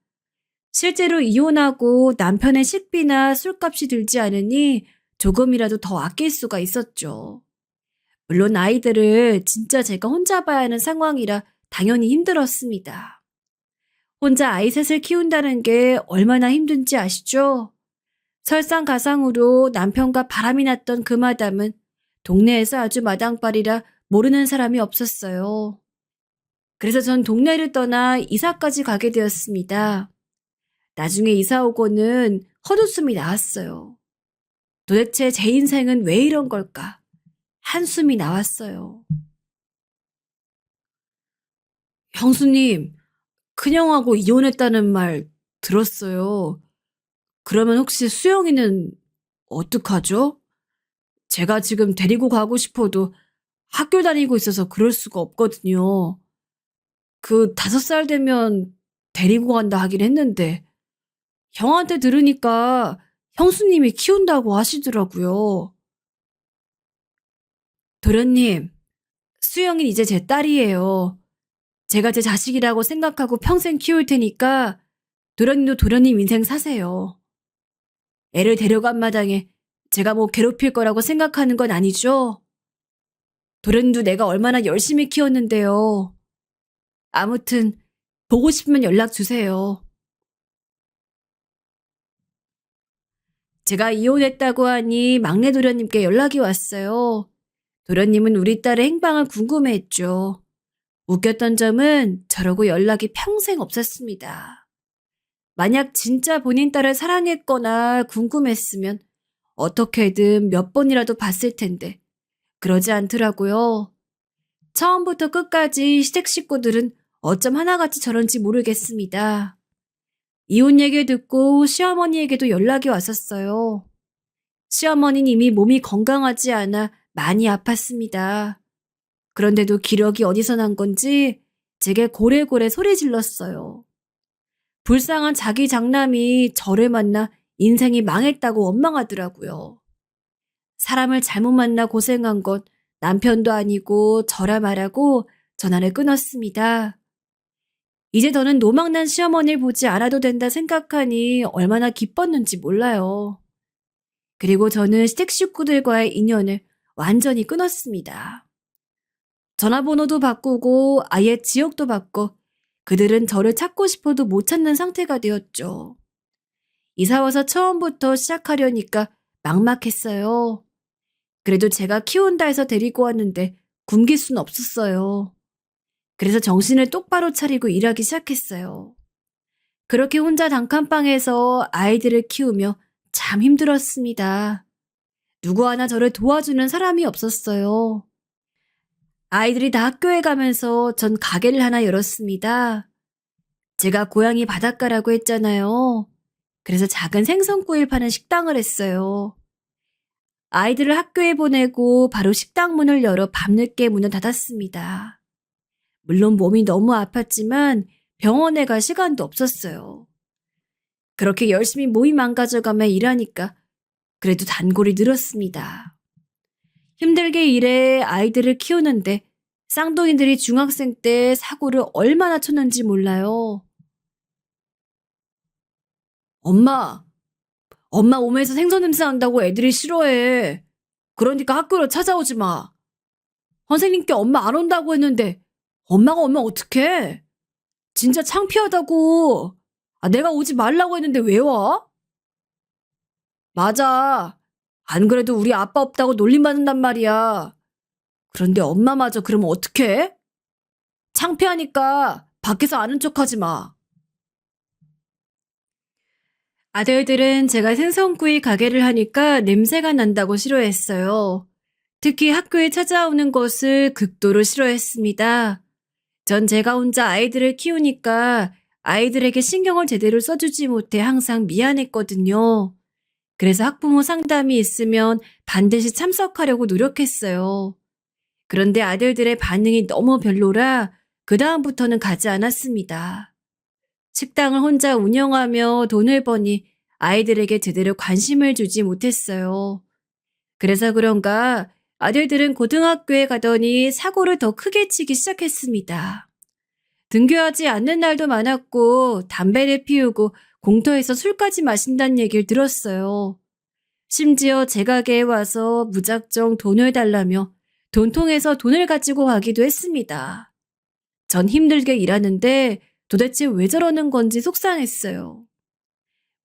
실제로 이혼하고 남편의 식비나 술값이 들지 않으니 조금이라도 더 아낄 수가 있었죠. 물론 아이들을 진짜 제가 혼자 봐야 하는 상황이라 당연히 힘들었습니다. 혼자 아이 셋을 키운다는 게 얼마나 힘든지 아시죠? 설상가상으로 남편과 바람이 났던 그 마담은 동네에서 아주 마당발이라 모르는 사람이 없었어요. 그래서 전 동네를 떠나 이사까지 가게 되었습니다. 나중에 이사 오고는 헛웃음이 나왔어요. 도대체 제 인생은 왜 이런 걸까? 한숨이 나왔어요. 형수님, 큰형하고 이혼했다는 말 들었어요. 그러면 혹시 수영이는 어떡하죠? 제가 지금 데리고 가고 싶어도 학교 다니고 있어서 그럴 수가 없거든요. 그 5살 되면 데리고 간다 하긴 했는데 형한테 들으니까 형수님이 키운다고 하시더라고요. 도련님, 수영이 이제 제 딸이에요. 제가 제 자식이라고 생각하고 평생 키울 테니까 도련님도 도련님 인생 사세요. 애를 데려간 마당에 제가 뭐 괴롭힐 거라고 생각하는 건 아니죠? 도련님도 내가 얼마나 열심히 키웠는데요. 아무튼 보고 싶으면 연락 주세요. 제가 이혼했다고 하니 막내 도련님께 연락이 왔어요. 도련님은 우리 딸의 행방을 궁금해했죠. 웃겼던 점은 저러고 연락이 평생 없었습니다. 만약 진짜 본인 딸을 사랑했거나 궁금했으면 어떻게든 몇 번이라도 봤을 텐데 그러지 않더라고요. 처음부터 끝까지 시댁 식구들은 어쩜 하나같이 저런지 모르겠습니다. 이혼 얘기 듣고 시어머니에게도 연락이 왔었어요. 시어머니는 이미 몸이 건강하지 않아 많이 아팠습니다. 그런데도 기력이 어디서 난 건지 제게 고래고래 소리 질렀어요. 불쌍한 자기 장남이 저를 만나 인생이 망했다고 원망하더라고요. 사람을 잘못 만나 고생한 건 남편도 아니고 저라 말하고 전화를 끊었습니다. 이제 더는 노망난 시어머니를 보지 않아도 된다 생각하니 얼마나 기뻤는지 몰라요. 그리고 저는 시댁 식구들과의 인연을 완전히 끊었습니다. 전화번호도 바꾸고 아예 지역도 바꿔 그들은 저를 찾고 싶어도 못 찾는 상태가 되었죠. 이사와서 처음부터 시작하려니까 막막했어요. 그래도 제가 키운다 해서 데리고 왔는데 굶길 순 없었어요. 그래서 정신을 똑바로 차리고 일하기 시작했어요. 그렇게 혼자 단칸방에서 아이들을 키우며 참 힘들었습니다. 누구 하나 저를 도와주는 사람이 없었어요. 아이들이 다 학교에 가면서 전 가게를 하나 열었습니다. 제가 고향이 바닷가라고 했잖아요. 그래서 작은 생선구이를 파는 식당을 했어요. 아이들을 학교에 보내고 바로 식당 문을 열어 밤늦게 문을 닫았습니다. 물론 몸이 너무 아팠지만 병원에 갈 시간도 없었어요. 그렇게 열심히 몸이 망가져가며 일하니까 그래도 단골이 늘었습니다. 힘들게 일해 아이들을 키우는데 쌍둥이들이 중학생 때 사고를 얼마나 쳤는지 몰라요. 엄마 몸에서 생선 냄새 난다고 애들이 싫어해. 그러니까 학교로 찾아오지 마. 선생님께 엄마 안 온다고 했는데 엄마가 오면 어떡해? 진짜 창피하다고. 내가 오지 말라고 했는데 왜 와? 맞아. 안 그래도 우리 아빠 없다고 놀림받는단 말이야. 그런데 엄마마저 그러면 어떡해? 창피하니까 밖에서 아는 척하지 마. 아들들은 제가 생선구이 가게를 하니까 냄새가 난다고 싫어했어요. 특히 학교에 찾아오는 것을 극도로 싫어했습니다. 전 제가 혼자 아이들을 키우니까 아이들에게 신경을 제대로 써주지 못해 항상 미안했거든요. 그래서 학부모 상담이 있으면 반드시 참석하려고 노력했어요. 그런데 아들들의 반응이 너무 별로라 그다음부터는 가지 않았습니다. 식당을 혼자 운영하며 돈을 버니 아이들에게 제대로 관심을 주지 못했어요. 그래서 그런가 아들들은 고등학교에 가더니 사고를 더 크게 치기 시작했습니다. 등교하지 않는 날도 많았고 담배를 피우고 공터에서 술까지 마신다는 얘기를 들었어요. 심지어 제 가게에 와서 무작정 돈을 달라며 돈통에서 돈을 가지고 가기도 했습니다. 전 힘들게 일하는데 도대체 왜 저러는 건지 속상했어요.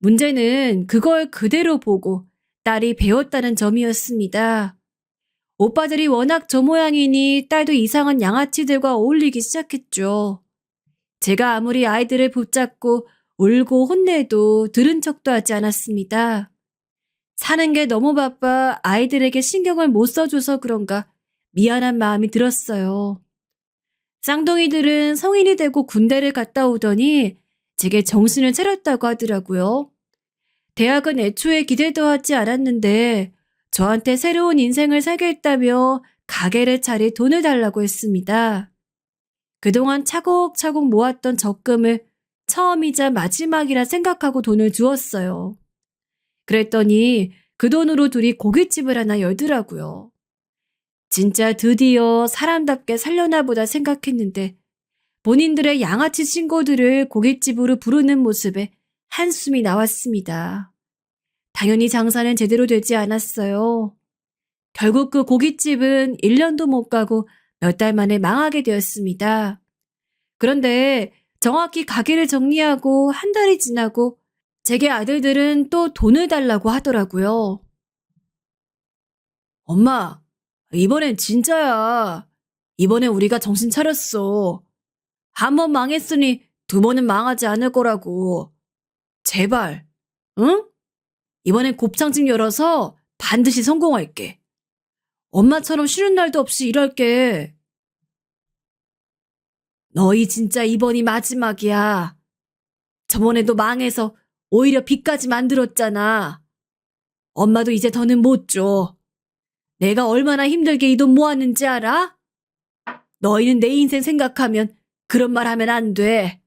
문제는 그걸 그대로 보고 딸이 배웠다는 점이었습니다. 오빠들이 워낙 저 모양이니 딸도 이상한 양아치들과 어울리기 시작했죠. 제가 아무리 아이들을 붙잡고 울고 혼내도 들은 척도 하지 않았습니다. 사는 게 너무 바빠 아이들에게 신경을 못 써줘서 그런가 미안한 마음이 들었어요. 쌍둥이들은 성인이 되고 군대를 갔다 오더니 제게 정신을 차렸다고 하더라고요. 대학은 애초에 기대도 하지 않았는데 저한테 새로운 인생을 살겠다며 가게를 차릴 돈을 달라고 했습니다. 그동안 차곡차곡 모았던 적금을 처음이자 마지막이라 생각하고 돈을 주었어요. 그랬더니 그 돈으로 둘이 고깃집을 하나 열더라고요. 진짜 드디어 사람답게 살려나 보다 생각했는데 본인들의 양아치 친구들을 고깃집으로 부르는 모습에 한숨이 나왔습니다. 당연히 장사는 제대로 되지 않았어요. 결국 그 고깃집은 1년도 못 가고 몇 달 만에 망하게 되었습니다. 그런데 정확히 가게를 정리하고 한 달이 지나고 제게 아들들은 또 돈을 달라고 하더라고요. 엄마, 이번엔 진짜야. 이번엔 우리가 정신 차렸어. 한 번 망했으니 두 번은 망하지 않을 거라고. 제발, 응? 이번엔 곱창집 열어서 반드시 성공할게. 엄마처럼 쉬는 날도 없이 일할게. 너희 진짜 이번이 마지막이야. 저번에도 망해서 오히려 빚까지 만들었잖아. 엄마도 이제 더는 못 줘. 내가 얼마나 힘들게 이 돈 모았는지 알아? 너희는 내 인생 생각하면 그런 말 하면 안 돼.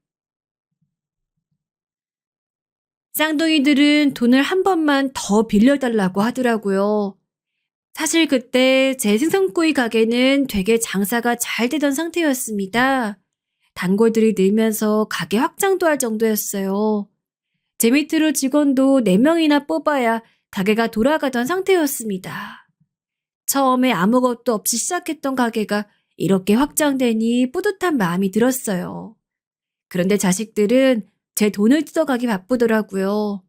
쌍둥이들은 돈을 한 번만 더 빌려달라고 하더라고요. 사실 그때 제 생선구이 가게는 되게 장사가 잘 되던 상태였습니다. 단골들이 늘면서 가게 확장도 할 정도였어요. 제 밑으로 직원도 4명이나 뽑아야 가게가 돌아가던 상태였습니다. 처음에 아무것도 없이 시작했던 가게가 이렇게 확장되니 뿌듯한 마음이 들었어요. 그런데 자식들은 제 돈을 뜯어가기 바쁘더라고요.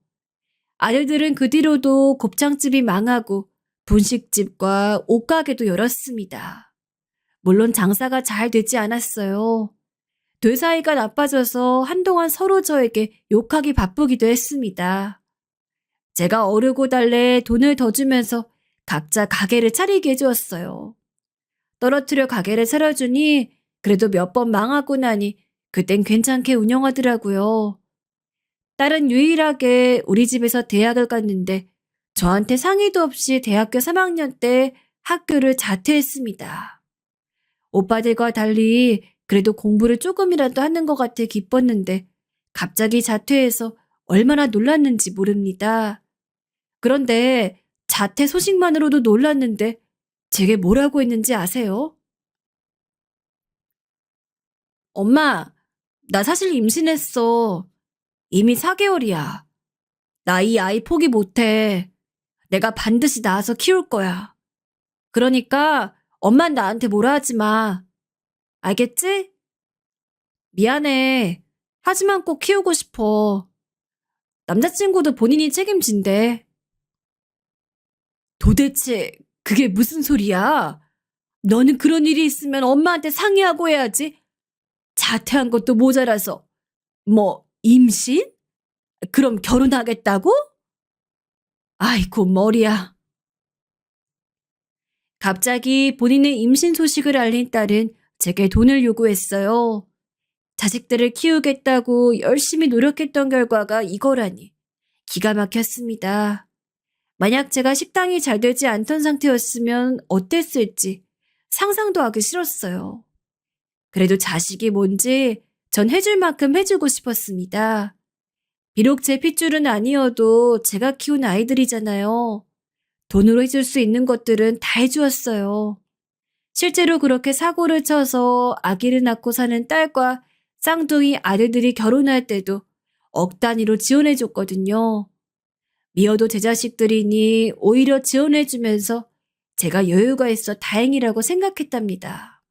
아들들은 그 뒤로도 곱창집이 망하고 분식집과 옷가게도 열었습니다. 물론 장사가 잘 되지 않았어요. 뇌 사이가 나빠져서 한동안 서로 저에게 욕하기 바쁘기도 했습니다. 제가 어르고 달래 돈을 더 주면서 각자 가게를 차리게 해주었어요. 떨어뜨려 가게를 차려주니 그래도 몇 번 망하고 나니 그땐 괜찮게 운영하더라고요. 딸은 유일하게 우리 집에서 대학을 갔는데 저한테 상의도 없이 대학교 3학년 때 학교를 자퇴했습니다. 오빠들과 달리 그래도 공부를 조금이라도 하는 것 같아 기뻤는데 갑자기 자퇴해서 얼마나 놀랐는지 모릅니다. 그런데 자퇴 소식만으로도 놀랐는데 제게 뭐라고 했는지 아세요? 엄마, 나 사실 임신했어. 이미 4개월이야. 나 이 아이 포기 못해. 내가 반드시 낳아서 키울 거야. 그러니까 엄만 나한테 뭐라 하지 마. 알겠지? 미안해. 하지만 꼭 키우고 싶어. 남자친구도 본인이 책임진대. 도대체 그게 무슨 소리야? 너는 그런 일이 있으면 엄마한테 상의하고 해야지. 자퇴한 것도 모자라서. 뭐, 임신? 그럼 결혼하겠다고? 아이고, 머리야. 갑자기 본인의 임신 소식을 알린 딸은 제게 돈을 요구했어요. 자식들을 키우겠다고 열심히 노력했던 결과가 이거라니. 기가 막혔습니다. 만약 제가 식당이 잘 되지 않던 상태였으면 어땠을지 상상도 하기 싫었어요. 그래도 자식이 뭔지 전 해줄 만큼 해주고 싶었습니다. 비록 제 핏줄은 아니어도 제가 키운 아이들이잖아요. 돈으로 해줄 수 있는 것들은 다 해주었어요. 실제로 그렇게 사고를 쳐서 아기를 낳고 사는 딸과 쌍둥이 아들들이 결혼할 때도 억 단위로 지원해줬거든요. 미워도 제 자식들이니 오히려 지원해주면서 제가 여유가 있어 다행이라고 생각했답니다.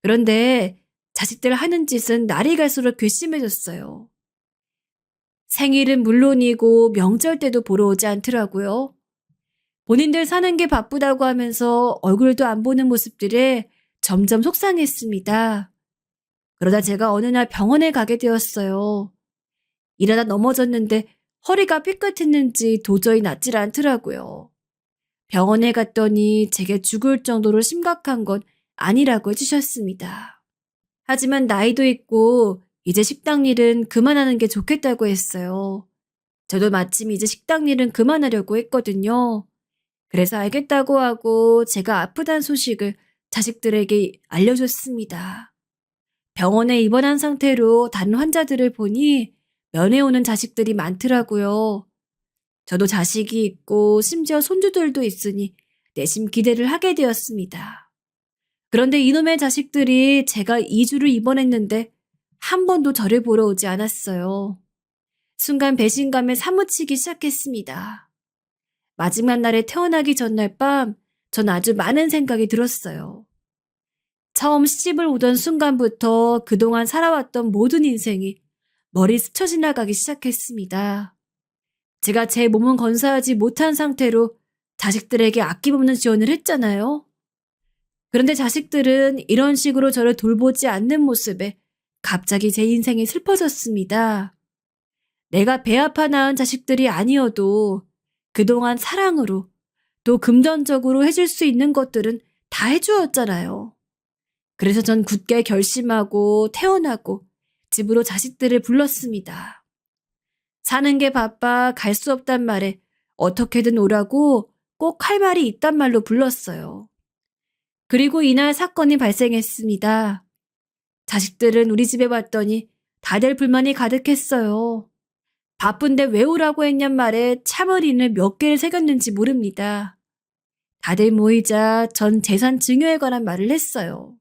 그런데 자식들 하는 짓은 날이 갈수록 괘씸해졌어요. 생일은 물론이고 명절 때도 보러 오지 않더라고요. 본인들 사는 게 바쁘다고 하면서 얼굴도 안 보는 모습들에 점점 속상했습니다. 그러다 제가 어느 날 병원에 가게 되었어요. 일하다 넘어졌는데 허리가 삐끗했는지 도저히 낫질 않더라고요. 병원에 갔더니 제게 죽을 정도로 심각한 건 아니라고 해주셨습니다. 하지만 나이도 있고 이제 식당 일은 그만하는 게 좋겠다고 했어요. 저도 마침 이제 식당 일은 그만하려고 했거든요. 그래서 알겠다고 하고 제가 아프다는 소식을 자식들에게 알려줬습니다. 병원에 입원한 상태로 다른 환자들을 보니 면회 오는 자식들이 많더라고요. 저도 자식이 있고 심지어 손주들도 있으니 내심 기대를 하게 되었습니다. 그런데 이놈의 자식들이 제가 2주를 입원했는데 한 번도 저를 보러 오지 않았어요. 순간 배신감에 사무치기 시작했습니다. 마지막 날에 태어나기 전날 밤, 전 아주 많은 생각이 들었어요. 처음 시집을 오던 순간부터 그동안 살아왔던 모든 인생이 머리 스쳐 지나가기 시작했습니다. 제가 제 몸은 건사하지 못한 상태로 자식들에게 아낌없는 지원을 했잖아요. 그런데 자식들은 이런 식으로 저를 돌보지 않는 모습에 갑자기 제 인생이 슬퍼졌습니다. 내가 배 아파 낳은 자식들이 아니어도 그동안 사랑으로 또 금전적으로 해줄 수 있는 것들은 다 해주었잖아요. 그래서 전 굳게 결심하고 태어나고 집으로 자식들을 불렀습니다. 사는 게 바빠 갈 수 없단 말에 어떻게든 오라고 꼭 할 말이 있단 말로 불렀어요. 그리고 이날 사건이 발생했습니다. 자식들은 우리 집에 왔더니 다들 불만이 가득했어요. 바쁜데 왜 오라고 했냔 말에 참을인을 몇 개를 새겼는지 모릅니다. 다들 모이자 전 재산 증여에 관한 말을 했어요.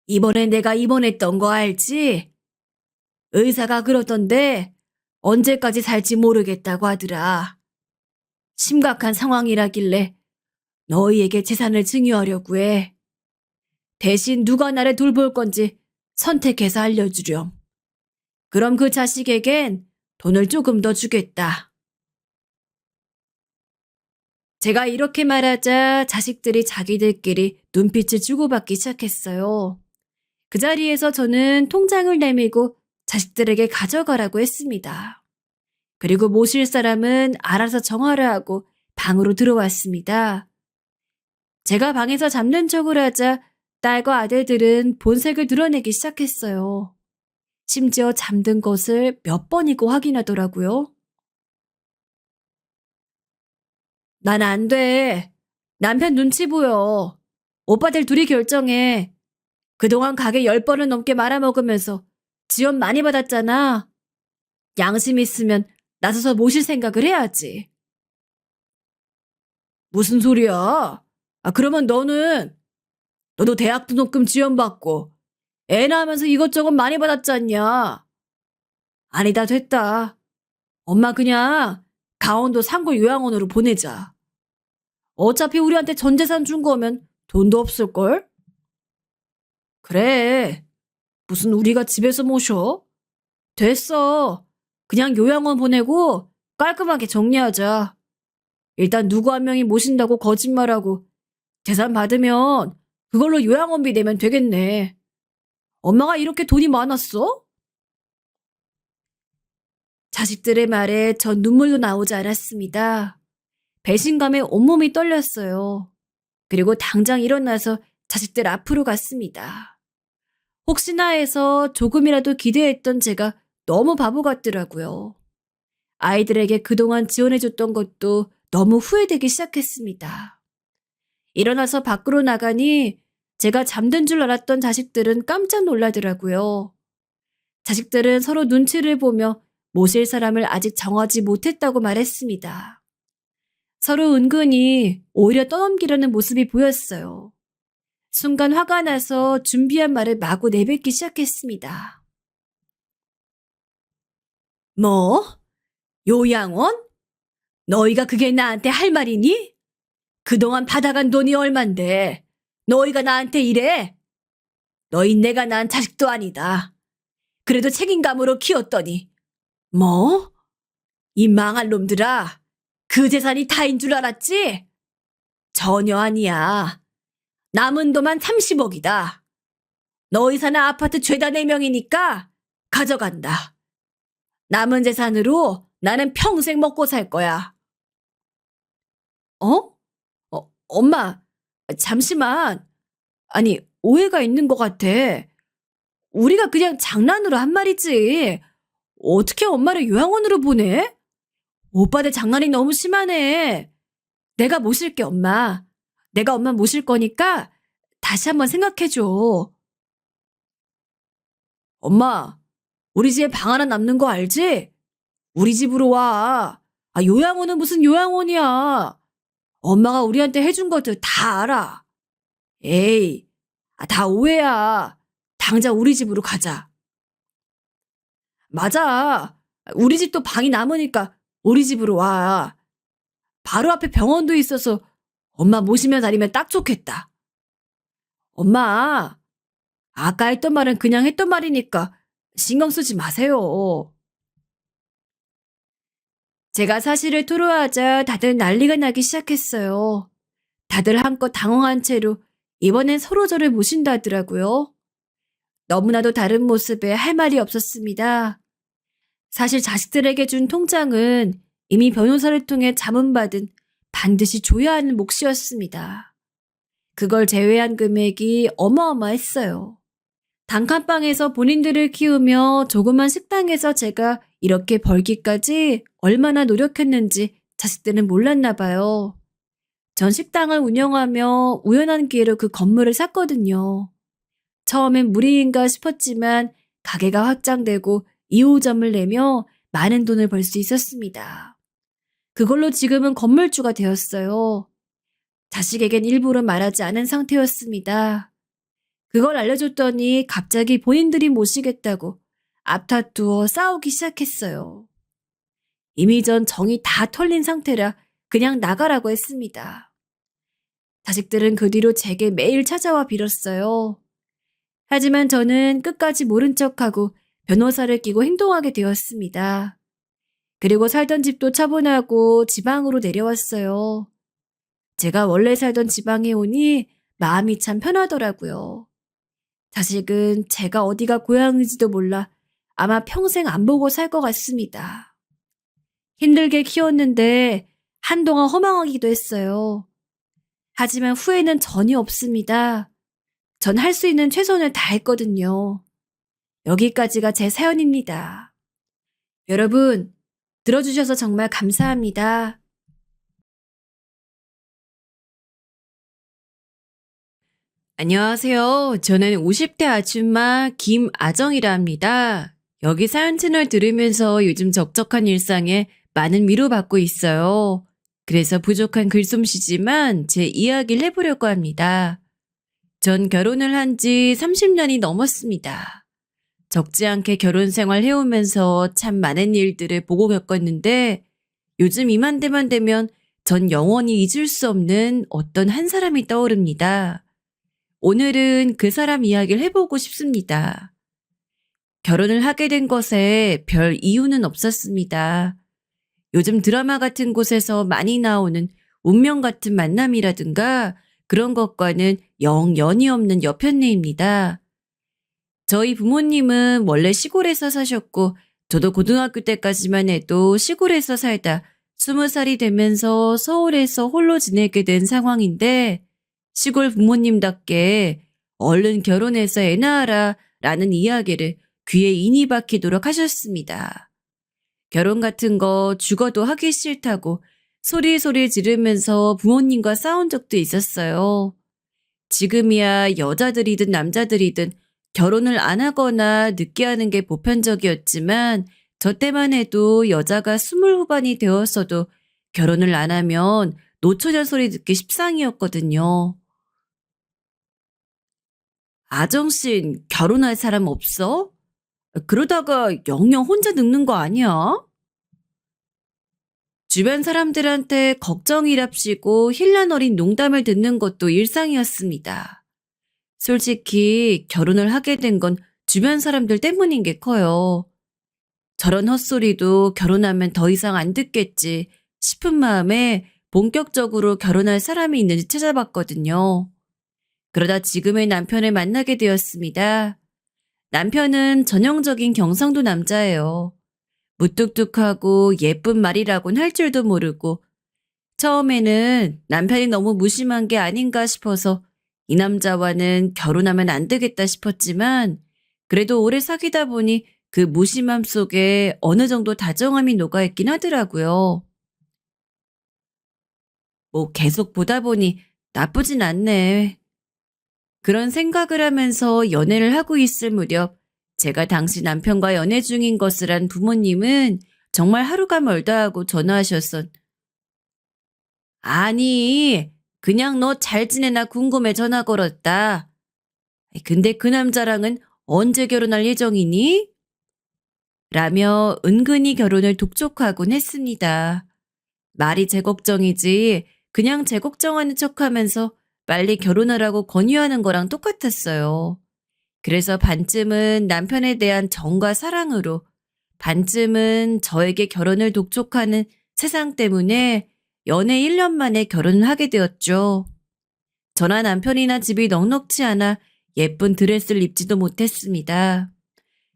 이번에 내가 입원했던 거 알지? 의사가 그러던데 언제까지 살지 모르겠다고 하더라. 심각한 상황이라길래 너희에게 재산을 증여하려고 해. 대신 누가 나를 돌볼 건지 선택해서 알려주렴. 그럼 그 자식에겐 돈을 조금 더 주겠다. 제가 이렇게 말하자 자식들이 자기들끼리 눈빛을 주고받기 시작했어요. 그 자리에서 저는 통장을 내밀고 자식들에게 가져가라고 했습니다. 그리고 모실 사람은 알아서 정하라 하고 방으로 들어왔습니다. 제가 방에서 잠든 척을 하자 딸과 아들들은 본색을 드러내기 시작했어요. 심지어 잠든 것을 몇 번이고 확인하더라고요. 난 안 돼. 남편 눈치 보여. 오빠들 둘이 결정해. 그동안 가게 10번을 넘게 말아먹으면서 지원 많이 받았잖아. 양심 있으면 나서서 모실 생각을 해야지. 무슨 소리야? 그러면 너도 대학 등록금 지원받고 애 낳으면서 이것저것 많이 받았잖냐. 아니다 됐다. 엄마 그냥 강원도 산골 요양원으로 보내자. 어차피 우리한테 전 재산 준 거면 돈도 없을걸? 그래. 무슨 우리가 집에서 모셔? 됐어. 그냥 요양원 보내고 깔끔하게 정리하자. 일단 누구 한 명이 모신다고 거짓말하고 재산 받으면 그걸로 요양원비 내면 되겠네. 엄마가 이렇게 돈이 많았어? 자식들의 말에 전 눈물도 나오지 않았습니다. 배신감에 온몸이 떨렸어요. 그리고 당장 일어나서 자식들 앞으로 갔습니다. 혹시나 해서 조금이라도 기대했던 제가 너무 바보 같더라고요. 아이들에게 그동안 지원해줬던 것도 너무 후회되기 시작했습니다. 일어나서 밖으로 나가니 제가 잠든 줄 알았던 자식들은 깜짝 놀라더라고요. 자식들은 서로 눈치를 보며 모실 사람을 아직 정하지 못했다고 말했습니다. 서로 은근히 오히려 떠넘기려는 모습이 보였어요. 순간 화가 나서 준비한 말을 마구 내뱉기 시작했습니다. 뭐? 요양원? 너희가 그게 나한테 할 말이니? 그동안 받아간 돈이 얼만데 너희가 나한테 이래? 너희 내가 낳은 자식도 아니다. 그래도 책임감으로 키웠더니 뭐? 이 망할 놈들아, 그 재산이 다인 줄 알았지? 전혀 아니야. 남은 돈만 30억이다. 너희 사는 아파트 죄다 4명이니까 가져간다. 남은 재산으로 나는 평생 먹고 살 거야. 어? 엄마, 잠시만. 아니, 오해가 있는 것 같아. 우리가 그냥 장난으로 한 말이지. 어떻게 엄마를 요양원으로 보내? 오빠들 장난이 너무 심하네. 내가 모실게, 엄마. 내가 엄마 모실 거니까 다시 한번 생각해줘. 엄마, 우리 집에 방 하나 남는 거 알지? 우리 집으로 와. 요양원은 무슨 요양원이야. 엄마가 우리한테 해준 것들 다 알아. 에이, 다 오해야. 당장 우리 집으로 가자. 맞아. 우리 집도 방이 남으니까 우리 집으로 와. 바로 앞에 병원도 있어서 엄마 모시며 다니면 딱 좋겠다. 엄마, 아까 했던 말은 그냥 했던 말이니까 신경 쓰지 마세요. 제가 사실을 토로하자 다들 난리가 나기 시작했어요. 다들 한껏 당황한 채로 이번엔 서로 저를 모신다더라고요. 너무나도 다른 모습에 할 말이 없었습니다. 사실 자식들에게 준 통장은 이미 변호사를 통해 자문받은 반드시 줘야 하는 몫이었습니다. 그걸 제외한 금액이 어마어마했어요. 단칸방에서 본인들을 키우며 조그만 식당에서 제가 이렇게 벌기까지 얼마나 노력했는지 자식들은 몰랐나 봐요. 전 식당을 운영하며 우연한 기회로 그 건물을 샀거든요. 처음엔 무리인가 싶었지만 가게가 확장되고 2호점을 내며 많은 돈을 벌 수 있었습니다. 그걸로 지금은 건물주가 되었어요. 자식에겐 일부러 말하지 않은 상태였습니다. 그걸 알려줬더니 갑자기 본인들이 모시겠다고 앞다투어 싸우기 시작했어요. 이미 전 정이 다 털린 상태라 그냥 나가라고 했습니다. 자식들은 그 뒤로 제게 매일 찾아와 빌었어요. 하지만 저는 끝까지 모른 척하고 변호사를 끼고 행동하게 되었습니다. 그리고 살던 집도 처분하고 지방으로 내려왔어요. 제가 원래 살던 지방에 오니 마음이 참 편하더라고요. 자식은 제가 어디가 고향인지도 몰라 아마 평생 안 보고 살 것 같습니다. 힘들게 키웠는데 한동안 허망하기도 했어요. 하지만 후회는 전혀 없습니다. 전 할 수 있는 최선을 다했거든요. 여기까지가 제 사연입니다. 여러분, 들어주셔서 정말 감사합니다. 안녕하세요. 저는 50대 아줌마 김아정이라 합니다. 여기 사연 채널 들으면서 요즘 적적한 일상에 많은 위로받고 있어요. 그래서 부족한 글솜씨지만 제 이야기를 해보려고 합니다. 전 결혼을 한 지 30년이 넘었습니다. 적지 않게 결혼 생활 해오면서 참 많은 일들을 보고 겪었는데 요즘 이맘때만 되면 전 영원히 잊을 수 없는 어떤 한 사람이 떠오릅니다. 오늘은 그 사람 이야기를 해보고 싶습니다. 결혼을 하게 된 것에 별 이유는 없었습니다. 요즘 드라마 같은 곳에서 많이 나오는 운명 같은 만남이라든가 그런 것과는 영 연이 없는 여편네입니다. 저희 부모님은 원래 시골에서 사셨고 저도 고등학교 때까지만 해도 시골에서 살다 20살이 되면서 서울에서 홀로 지내게 된 상황인데 시골 부모님답게 얼른 결혼해서 애 낳아라 라는 이야기를 귀에 인이 박히도록 하셨습니다. 결혼 같은 거 죽어도 하기 싫다고 소리 지르면서 부모님과 싸운 적도 있었어요. 지금이야 여자들이든 남자들이든 결혼을 안 하거나 늦게 하는 게 보편적이었지만 저 때만 해도 여자가 20 후반이 되었어도 결혼을 안 하면 노처녀 소리 듣기 십상이었거든요. 아정씨 결혼할 사람 없어? 그러다가 영영 혼자 늙는 거 아니야? 주변 사람들한테 걱정이랍시고 힐난 어린 농담을 듣는 것도 일상이었습니다. 솔직히 결혼을 하게 된 건 주변 사람들 때문인 게 커요. 저런 헛소리도 결혼하면 더 이상 안 듣겠지 싶은 마음에 본격적으로 결혼할 사람이 있는지 찾아봤거든요. 그러다 지금의 남편을 만나게 되었습니다. 남편은 전형적인 경상도 남자예요. 무뚝뚝하고 예쁜 말이라곤 할 줄도 모르고 처음에는 남편이 너무 무심한 게 아닌가 싶어서 이 남자와는 결혼하면 안 되겠다 싶었지만 그래도 오래 사귀다 보니 그 무심함 속에 어느 정도 다정함이 녹아있긴 하더라고요. 뭐 계속 보다 보니 나쁘진 않네. 그런 생각을 하면서 연애를 하고 있을 무렵 제가 당시 남편과 연애 중인 것을 안 부모님은 정말 하루가 멀다 하고 전화하셨던 아니, 그냥 너 잘 지내나 궁금해 전화 걸었다. 근데 그 남자랑은 언제 결혼할 예정이니? 라며 은근히 결혼을 독촉하곤 했습니다. 말이 제 걱정이지 그냥 제 걱정하는 척하면서 빨리 결혼하라고 권유하는 거랑 똑같았어요. 그래서 반쯤은 남편에 대한 정과 사랑으로, 반쯤은 저에게 결혼을 독촉하는 세상 때문에 연애 1년 만에 결혼을 하게 되었죠. 저나 남편이나 집이 넉넉지 않아 예쁜 드레스를 입지도 못했습니다.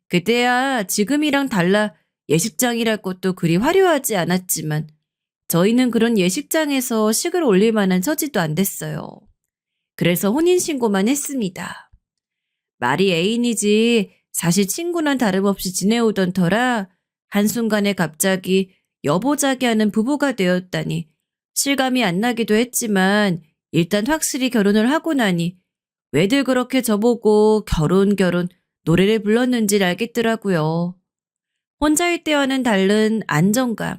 그때야 지금이랑 달라 예식장이랄 것도 그리 화려하지 않았지만 저희는 그런 예식장에서 식을 올릴 만한 처지도 안 됐어요. 그래서 혼인신고만 했습니다. 말이 애인이지 사실 친구나 다름없이 지내오던 터라 한순간에 갑자기 여보자기 하는 부부가 되었다니 실감이 안 나기도 했지만 일단 확실히 결혼을 하고 나니 왜들 그렇게 저보고 결혼 노래를 불렀는지 알겠더라고요. 혼자일 때와는 다른 안정감,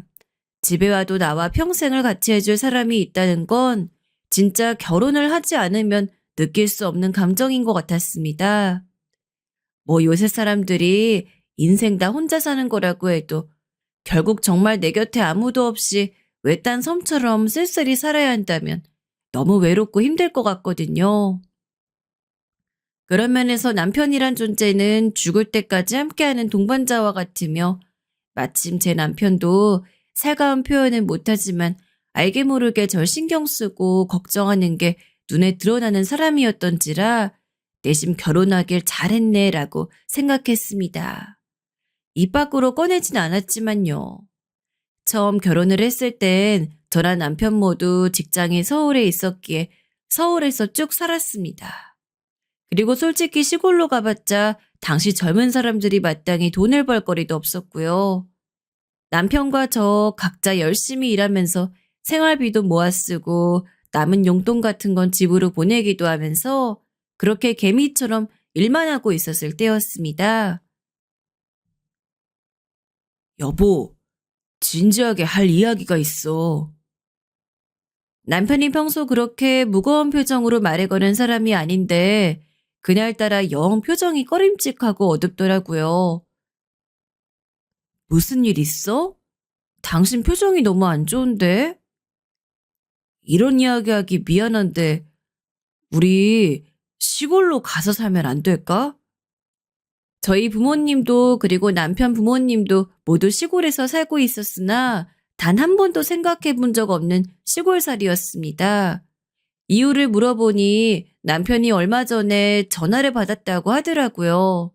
집에 와도 나와 평생을 같이 해줄 사람이 있다는 건 진짜 결혼을 하지 않으면 느낄 수 없는 감정인 것 같았습니다. 뭐 요새 사람들이 인생 다 혼자 사는 거라고 해도 결국 정말 내 곁에 아무도 없이 외딴 섬처럼 쓸쓸히 살아야 한다면 너무 외롭고 힘들 것 같거든요. 그런 면에서 남편이란 존재는 죽을 때까지 함께하는 동반자와 같으며 마침 제 남편도 살가운 표현은 못하지만 알게 모르게 절 신경 쓰고 걱정하는 게 눈에 드러나는 사람이었던지라 내심 결혼하길 잘했네라고 생각했습니다. 입 밖으로 꺼내진 않았지만요. 처음 결혼을 했을 땐 저랑 남편 모두 직장이 서울에 있었기에 서울에서 쭉 살았습니다. 그리고 솔직히 시골로 가봤자 당시 젊은 사람들이 마땅히 돈을 벌 거리도 없었고요. 남편과 저 각자 열심히 일하면서 생활비도 모아 쓰고 남은 용돈 같은 건 집으로 보내기도 하면서 그렇게 개미처럼 일만 하고 있었을 때였습니다. 여보, 진지하게 할 이야기가 있어. 남편이 평소 그렇게 무거운 표정으로 말을 거는 사람이 아닌데 그날따라 영 표정이 꺼림칙하고 어둡더라고요. 무슨 일 있어? 당신 표정이 너무 안 좋은데? 이런 이야기하기 미안한데 우리 시골로 가서 살면 안 될까? 저희 부모님도 그리고 남편 부모님도 모두 시골에서 살고 있었으나 단 한 번도 생각해 본 적 없는 시골살이였습니다. 이유를 물어보니 남편이 얼마 전에 전화를 받았다고 하더라고요.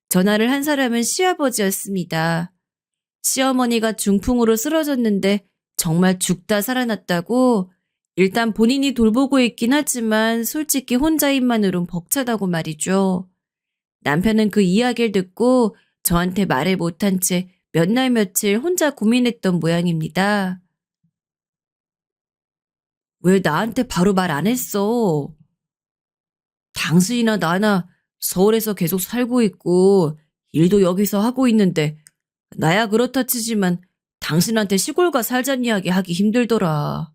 전화를 한 사람은 시아버지였습니다. 시어머니가 중풍으로 쓰러졌는데 정말 죽다 살아났다고 일단 본인이 돌보고 있긴 하지만 솔직히 혼자인만으론 벅차다고 말이죠. 남편은 그 이야기를 듣고 저한테 말을 못한 채 몇 날 며칠 혼자 고민했던 모양입니다. 왜 나한테 바로 말 안 했어? 당신이나 나나 서울에서 계속 살고 있고 일도 여기서 하고 있는데 나야 그렇다 치지만 당신한테 시골 가 살자는 이야기 하기 힘들더라.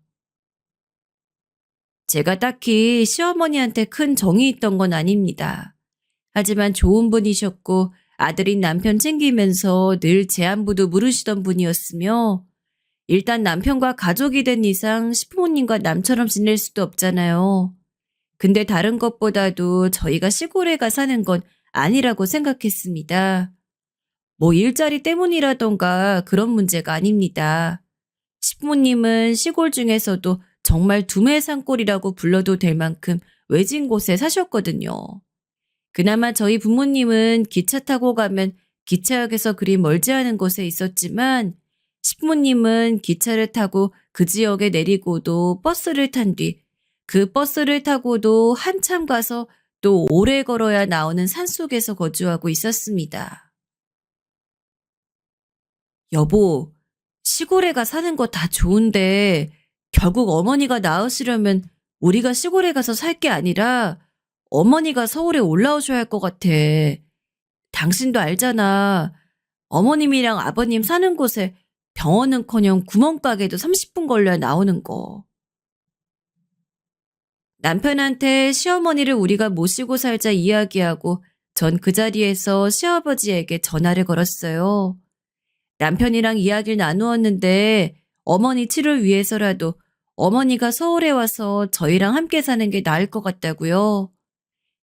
제가 딱히 시어머니한테 큰 정이 있던 건 아닙니다. 하지만 좋은 분이셨고 아들인 남편 챙기면서 늘 제 안부도 물으시던 분이었으며 일단 남편과 가족이 된 이상 시부모님과 남처럼 지낼 수도 없잖아요. 근데 다른 것보다도 저희가 시골에 가 사는 건 아니라고 생각했습니다. 뭐 일자리 때문이라던가 그런 문제가 아닙니다. 시부모님은 시골 중에서도 정말 두메 산골이라고 불러도 될 만큼 외진 곳에 사셨거든요. 그나마 저희 부모님은 기차 타고 가면 기차역에서 그리 멀지 않은 곳에 있었지만 시부모님은 기차를 타고 그 지역에 내리고도 버스를 탄 뒤 그 버스를 타고도 한참 가서 또 오래 걸어야 나오는 산속에서 거주하고 있었습니다. 여보, 시골에 가 사는 거 다 좋은데 결국 어머니가 나으시려면 우리가 시골에 가서 살 게 아니라 어머니가 서울에 올라오셔야 할 것 같아. 당신도 알잖아. 어머님이랑 아버님 사는 곳에 병원은커녕 구멍가게도 30분 걸려야 나오는 거. 남편한테 시어머니를 우리가 모시고 살자 이야기하고 전 그 자리에서 시아버지에게 전화를 걸었어요. 남편이랑 이야기를 나누었는데 어머니 치료를 위해서라도 어머니가 서울에 와서 저희랑 함께 사는 게 나을 것 같다고요.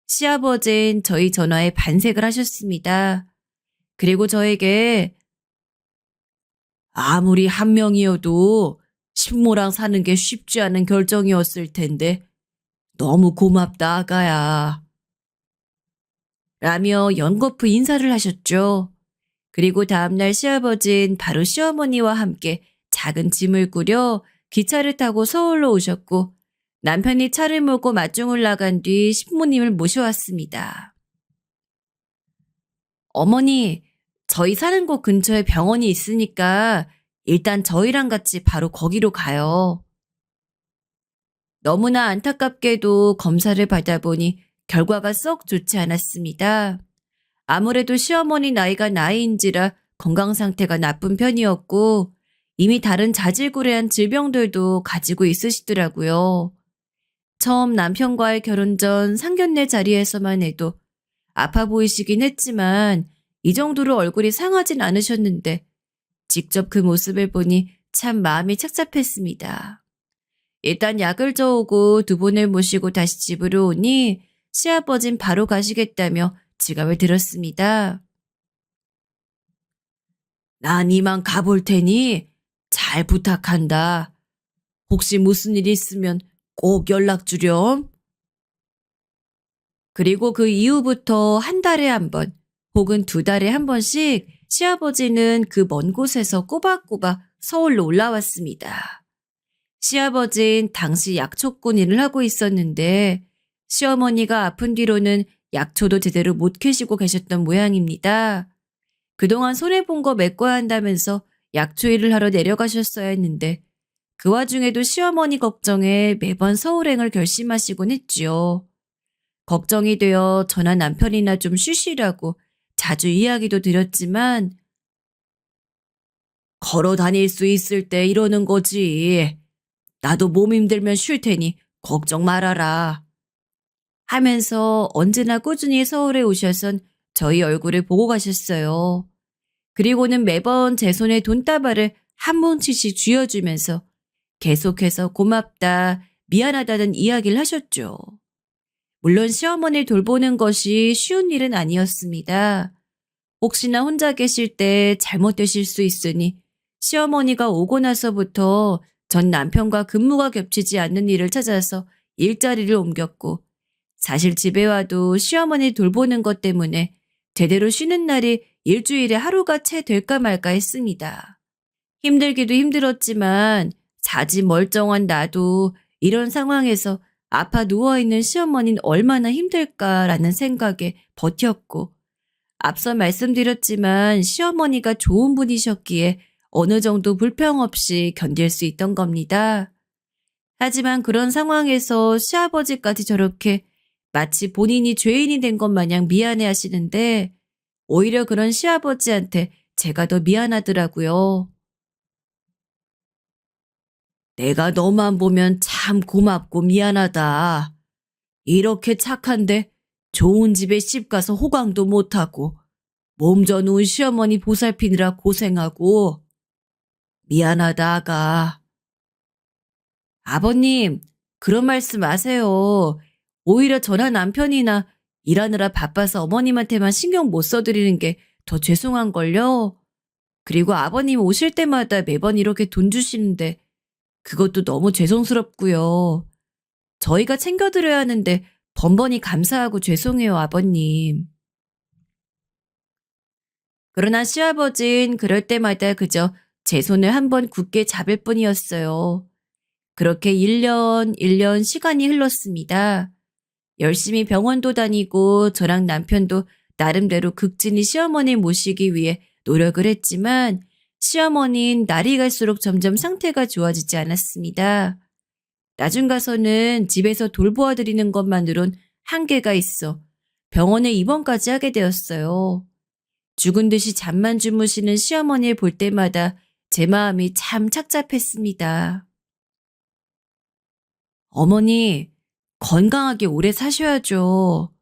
시아버지는 저희 전화에 반색을 하셨습니다. 그리고 저에게 아무리 한 명이어도 식모랑 사는 게 쉽지 않은 결정이었을 텐데 너무 고맙다 아가야. 라며 연거푸 인사를 하셨죠. 그리고 다음날 시아버진 바로 시어머니와 함께 작은 짐을 꾸려 기차를 타고 서울로 오셨고 남편이 차를 몰고 맞중을 나간 뒤 신부님을 모셔왔습니다. 어머니, 저희 사는 곳 근처에 병원이 있으니까 일단 저희랑 같이 바로 거기로 가요. 너무나 안타깝게도 검사를 받아보니 결과가 썩 좋지 않았습니다. 아무래도 시어머니 나이가 나이인지라 건강 상태가 나쁜 편이었고 이미 다른 자질구레한 질병들도 가지고 있으시더라고요. 처음 남편과의 결혼 전 상견례 자리에서만 해도 아파 보이시긴 했지만 이 정도로 얼굴이 상하진 않으셨는데 직접 그 모습을 보니 참 마음이 착잡했습니다. 일단 약을 저오고 두 분을 모시고 다시 집으로 오니 시아버진 바로 가시겠다며 지갑을 들었습니다. 난 이만 가볼 테니 잘 부탁한다. 혹시 무슨 일 있으면 꼭 연락 주렴. 그리고 그 이후부터 한 달에 한 번 혹은 두 달에 한 번씩 시아버지는 그 먼 곳에서 꼬박꼬박 서울로 올라왔습니다. 시아버진 당시 약초꾼 일을 하고 있었는데 시어머니가 아픈 뒤로는 약초도 제대로 못 캐시고 계셨던 모양입니다. 그동안 손해본 거 메꿔야 한다면서 약초 일을 하러 내려가셨어야 했는데 그 와중에도 시어머니 걱정에 매번 서울행을 결심하시곤 했지요. 걱정이 되어 저나 남편이나 좀 쉬시라고 자주 이야기도 드렸지만 걸어 다닐 수 있을 때 이러는 거지. 나도 몸 힘들면 쉴 테니 걱정 말아라. 하면서 언제나 꾸준히 서울에 오셔선 저희 얼굴을 보고 가셨어요. 그리고는 매번 제 손에 돈다발을 한 뭉치씩 쥐어주면서 계속해서 고맙다, 미안하다는 이야기를 하셨죠. 물론 시어머니를 돌보는 것이 쉬운 일은 아니었습니다. 혹시나 혼자 계실 때 잘못되실 수 있으니 시어머니가 오고 나서부터 전 남편과 근무가 겹치지 않는 일을 찾아서 일자리를 옮겼고 사실 집에 와도 시어머니 돌보는 것 때문에 제대로 쉬는 날이 일주일에 하루가 채 될까 말까 했습니다. 힘들기도 힘들었지만 사지 멀쩡한 나도 이런 상황에서 아파 누워있는 시어머니는 얼마나 힘들까라는 생각에 버텼고 앞서 말씀드렸지만 시어머니가 좋은 분이셨기에 어느 정도 불평 없이 견딜 수 있던 겁니다. 하지만 그런 상황에서 시아버지까지 저렇게 마치 본인이 죄인이 된 것 마냥 미안해 하시는데 오히려 그런 시아버지한테 제가 더 미안하더라고요. 내가 너만 보면 참 고맙고 미안하다. 이렇게 착한데 좋은 집에 씹가서 호강도 못하고 몸져 누운 시어머니 보살피느라 고생하고 미안하다 아가. 아버님 그런 말씀 마세요. 오히려 저나 남편이나 일하느라 바빠서 어머님한테만 신경 못 써드리는 게 더 죄송한걸요. 그리고 아버님 오실 때마다 매번 이렇게 돈 주시는데 그것도 너무 죄송스럽고요. 저희가 챙겨드려야 하는데 번번이 감사하고 죄송해요 아버님. 그러나 시아버진 그럴 때마다 그저 제 손을 한번 굳게 잡을 뿐이었어요. 그렇게 1년 시간이 흘렀습니다. 열심히 병원도 다니고 저랑 남편도 나름대로 극진히 시어머니 모시기 위해 노력을 했지만 시어머니는 날이 갈수록 점점 상태가 좋아지지 않았습니다. 나중 가서는 집에서 돌보아드리는 것만으론 한계가 있어 병원에 입원까지 하게 되었어요. 죽은 듯이 잠만 주무시는 시어머니를 볼 때마다 제 마음이 참 착잡했습니다. 어머니, 건강하게 오래 사셔야죠.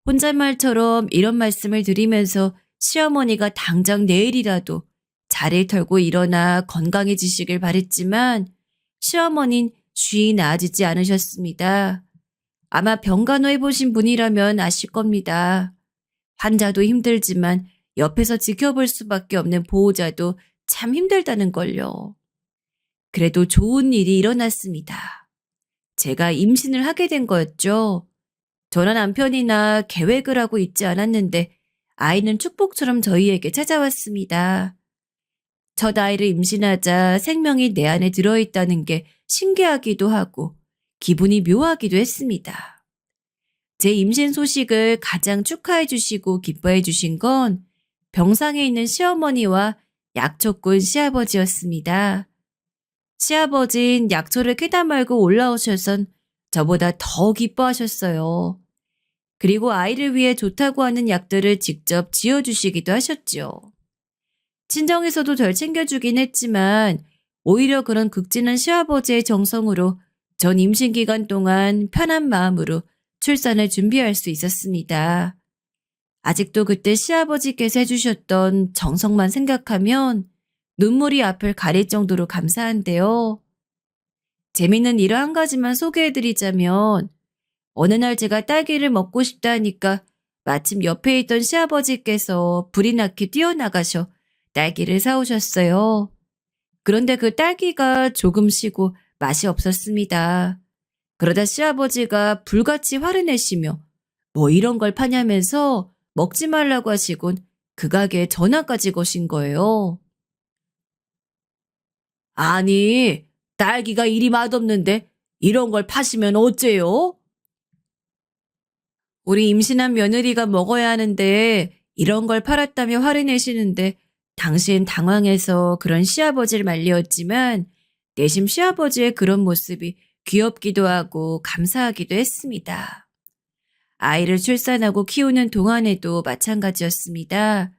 혼잣말처럼 이런 말씀을 드리면서 시어머니가 당장 내일이라도 자리를 털고 일어나 건강해지시길 바랬지만 시어머니는 쉬이 나아지지 않으셨습니다. 아마 병간호 해보신 분이라면 아실 겁니다. 환자도 힘들지만 옆에서 지켜볼 수밖에 없는 보호자도 참 힘들다는 걸요. 그래도 좋은 일이 일어났습니다. 제가 임신을 하게 된 거였죠. 저나 남편이나 계획을 하고 있지 않았는데 아이는 축복처럼 저희에게 찾아왔습니다. 첫 아이를 임신하자 생명이 내 안에 들어있다는 게 신기하기도 하고 기분이 묘하기도 했습니다. 제 임신 소식을 가장 축하해 주시고 기뻐해 주신 건 병상에 있는 시어머니와 약초꾼 시아버지였습니다. 시아버진 약초를 깨다 말고 올라오셔선 저보다 더 기뻐하셨어요. 그리고 아이를 위해 좋다고 하는 약들을 직접 지어주시기도 하셨죠. 친정에서도 덜 챙겨주긴 했지만 오히려 그런 극진한 시아버지의 정성으로 전 임신 기간 동안 편한 마음으로 출산을 준비할 수 있었습니다. 아직도 그때 시아버지께서 해주셨던 정성만 생각하면 눈물이 앞을 가릴 정도로 감사한데요. 재미있는 일 한 가지만 소개해드리자면 어느 날 제가 딸기를 먹고 싶다 하니까 마침 옆에 있던 시아버지께서 불이 나게 뛰어나가셔 딸기를 사오셨어요. 그런데 그 딸기가 조금 시고 맛이 없었습니다. 그러다 시아버지가 불같이 화를 내시며 뭐 이런 걸 파냐면서 먹지 말라고 하시곤 그 가게에 전화까지 거신 거예요. 아니, 딸기가 이리 맛없는데 이런 걸 파시면 어째요? 우리 임신한 며느리가 먹어야 하는데 이런 걸 팔았다며 화를 내시는데 당신 당황해서 그런 시아버지를 말리었지만 내심 시아버지의 그런 모습이 귀엽기도 하고 감사하기도 했습니다. 아이를 출산하고 키우는 동안에도 마찬가지였습니다.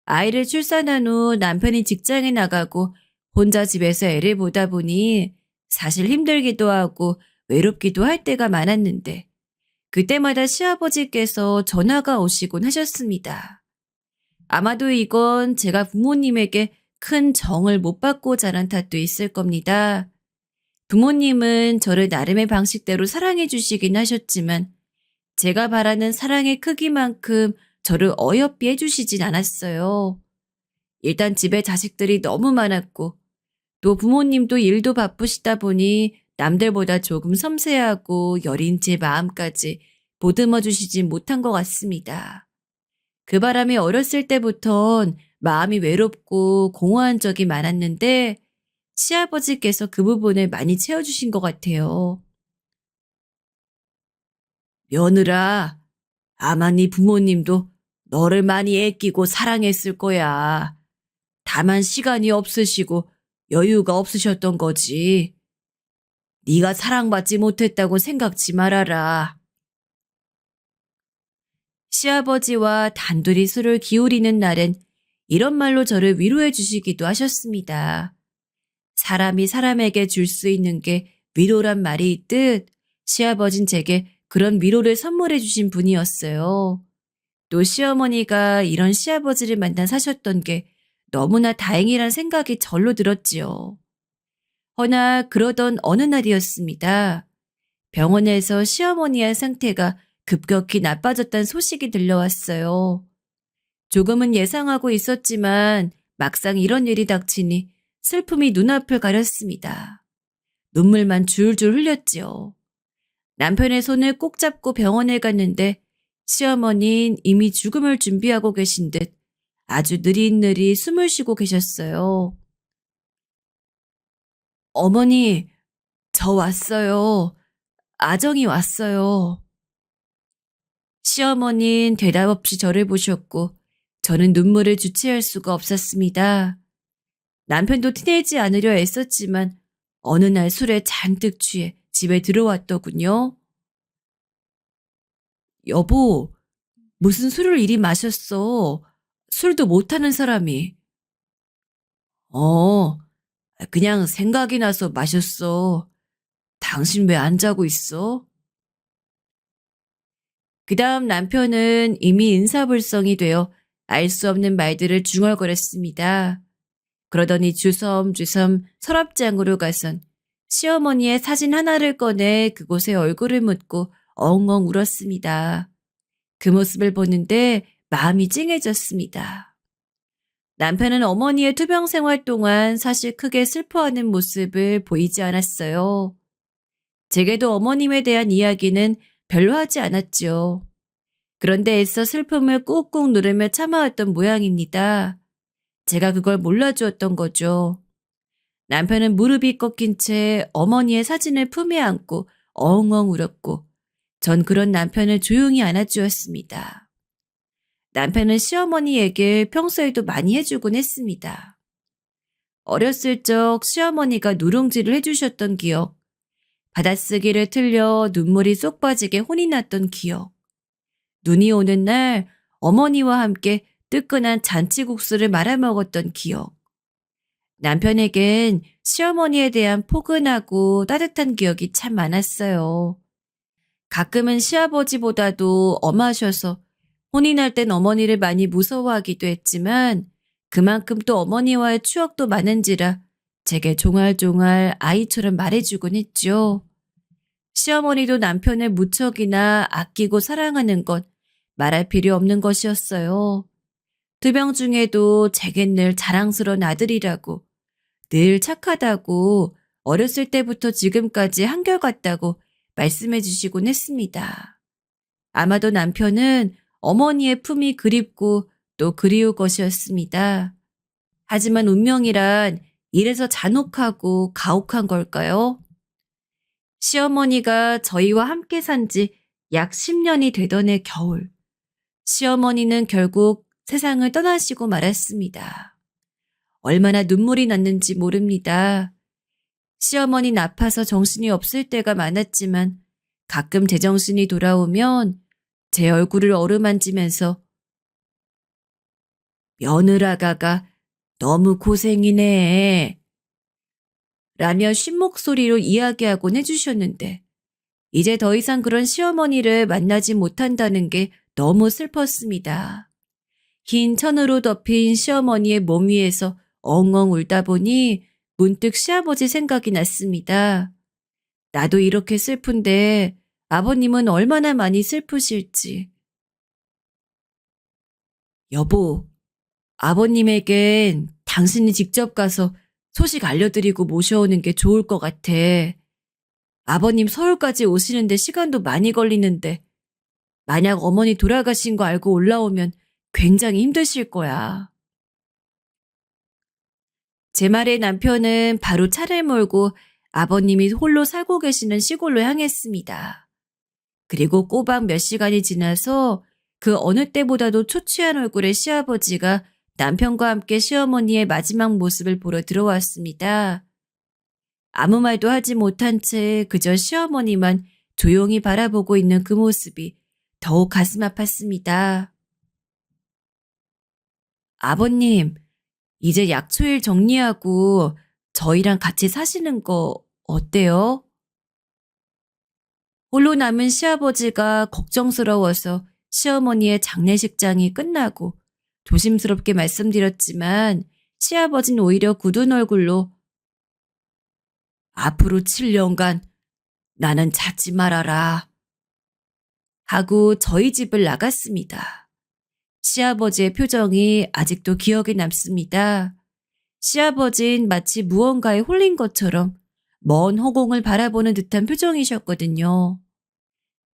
아이를 출산한 후 남편이 직장에 나가고 혼자 집에서 애를 보다 보니 사실 힘들기도 하고 외롭기도 할 때가 많았는데 그때마다 시아버지께서 전화가 오시곤 하셨습니다. 아마도 이건 제가 부모님에게 큰 정을 못 받고 자란 탓도 있을 겁니다. 부모님은 저를 나름의 방식대로 사랑해 주시긴 하셨지만 제가 바라는 사랑의 크기만큼 저를 어여삐 해주시진 않았어요. 일단 집에 자식들이 너무 많았고 또 부모님도 일도 바쁘시다 보니 남들보다 조금 섬세하고 여린 제 마음까지 보듬어 주시진 못한 것 같습니다. 그 바람에 어렸을 때부턴 마음이 외롭고 공허한 적이 많았는데 시아버지께서 그 부분을 많이 채워주신 것 같아요. 며느라, 아마 네 부모님도 너를 많이 애끼고 사랑했을 거야. 다만 시간이 없으시고 여유가 없으셨던 거지. 네가 사랑받지 못했다고 생각지 말아라. 시아버지와 단둘이 술을 기울이는 날엔 이런 말로 저를 위로해 주시기도 하셨습니다. 사람이 사람에게 줄 수 있는 게 위로란 말이 있듯 시아버진 제게 그런 위로를 선물해 주신 분이었어요. 또 시어머니가 이런 시아버지를 만나 사셨던 게 너무나 다행이란 생각이 절로 들었지요. 허나 그러던 어느 날이었습니다. 병원에서 시어머니의 상태가 급격히 나빠졌다는 소식이 들려왔어요. 조금은 예상하고 있었지만 막상 이런 일이 닥치니 슬픔이 눈앞을 가렸습니다. 눈물만 줄줄 흘렸지요. 남편의 손을 꼭 잡고 병원에 갔는데 시어머니는 이미 죽음을 준비하고 계신 듯 아주 느릿느릿 숨을 쉬고 계셨어요. 어머니, 저 왔어요. 아정이 왔어요. 시어머니는 대답 없이 저를 보셨고 저는 눈물을 주체할 수가 없었습니다. 남편도 티내지 않으려 애썼지만 어느 날 술에 잔뜩 취해 집에 들어왔더군요. 여보, 무슨 술을 이리 마셨어? 술도 못하는 사람이. 어, 그냥 생각이 나서 마셨어. 당신 왜 안 자고 있어? 그 다음 남편은 이미 인사불성이 되어 알 수 없는 말들을 중얼거렸습니다. 그러더니 주섬주섬 서랍장으로 가선 시어머니의 사진 하나를 꺼내 그곳에 얼굴을 묻고 엉엉 울었습니다. 그 모습을 보는데 마음이 찡해졌습니다. 남편은 어머니의 투병 생활 동안 사실 크게 슬퍼하는 모습을 보이지 않았어요. 제게도 어머님에 대한 이야기는 별로 하지 않았죠. 그런데 애써 슬픔을 꾹꾹 누르며 참아왔던 모양입니다. 제가 그걸 몰라주었던 거죠. 남편은 무릎이 꺾인 채 어머니의 사진을 품에 안고 엉엉 울었고 전 그런 남편을 조용히 안아주었습니다. 남편은 시어머니에게 평소에도 많이 해주곤 했습니다. 어렸을 적 시어머니가 누룽지를 해주셨던 기억, 받아쓰기를 틀려 눈물이 쏙 빠지게 혼이 났던 기억, 눈이 오는 날 어머니와 함께 뜨끈한 잔치국수를 말아먹었던 기억, 남편에겐 시어머니에 대한 포근하고 따뜻한 기억이 참 많았어요. 가끔은 시아버지보다도 엄하셔서 혼이 날 땐 어머니를 많이 무서워하기도 했지만 그만큼 또 어머니와의 추억도 많은지라 제게 종알종알 아이처럼 말해주곤 했죠. 시어머니도 남편을 무척이나 아끼고 사랑하는 건 말할 필요 없는 것이었어요. 투병 중에도 제겐 늘 자랑스러운 아들이라고, 늘 착하다고, 어렸을 때부터 지금까지 한결같다고 말씀해 주시곤 했습니다. 아마도 남편은 어머니의 품이 그립고 또 그리울 것이었습니다. 하지만 운명이란 이래서 잔혹하고 가혹한 걸까요? 시어머니가 저희와 함께 산 지 약 10년이 되던 해 겨울, 시어머니는 결국 세상을 떠나시고 말았습니다. 얼마나 눈물이 났는지 모릅니다. 시어머니는 아파서 정신이 없을 때가 많았지만 가끔 제정신이 돌아오면 제 얼굴을 어루만지면서 며느라가가 너무 고생이네 라며 쉰 목소리로 이야기하곤 해주셨는데 이제 더 이상 그런 시어머니를 만나지 못한다는 게 너무 슬펐습니다. 흰 천으로 덮인 시어머니의 몸 위에서 엉엉 울다 보니 문득 시아버지 생각이 났습니다. 나도 이렇게 슬픈데 아버님은 얼마나 많이 슬프실지. 여보, 아버님에겐 당신이 직접 가서 소식 알려드리고 모셔오는 게 좋을 것 같아. 아버님 서울까지 오시는데 시간도 많이 걸리는데 만약 어머니 돌아가신 거 알고 올라오면 굉장히 힘드실 거야. 제 말에 남편은 바로 차를 몰고 아버님이 홀로 살고 계시는 시골로 향했습니다. 그리고 꼬박 몇 시간이 지나서 그 어느 때보다도 초췌한 얼굴의 시아버지가 남편과 함께 시어머니의 마지막 모습을 보러 들어왔습니다. 아무 말도 하지 못한 채 그저 시어머니만 조용히 바라보고 있는 그 모습이 더욱 가슴 아팠습니다. 아버님, 이제 약초일 정리하고 저희랑 같이 사시는 거 어때요? 홀로 남은 시아버지가 걱정스러워서 시어머니의 장례식장이 끝나고 조심스럽게 말씀드렸지만 시아버지는 오히려 굳은 얼굴로 앞으로 7년간 나는 찾지 말아라 하고 저희 집을 나갔습니다. 시아버지의 표정이 아직도 기억에 남습니다. 시아버진 마치 무언가에 홀린 것처럼 먼 허공을 바라보는 듯한 표정이셨거든요.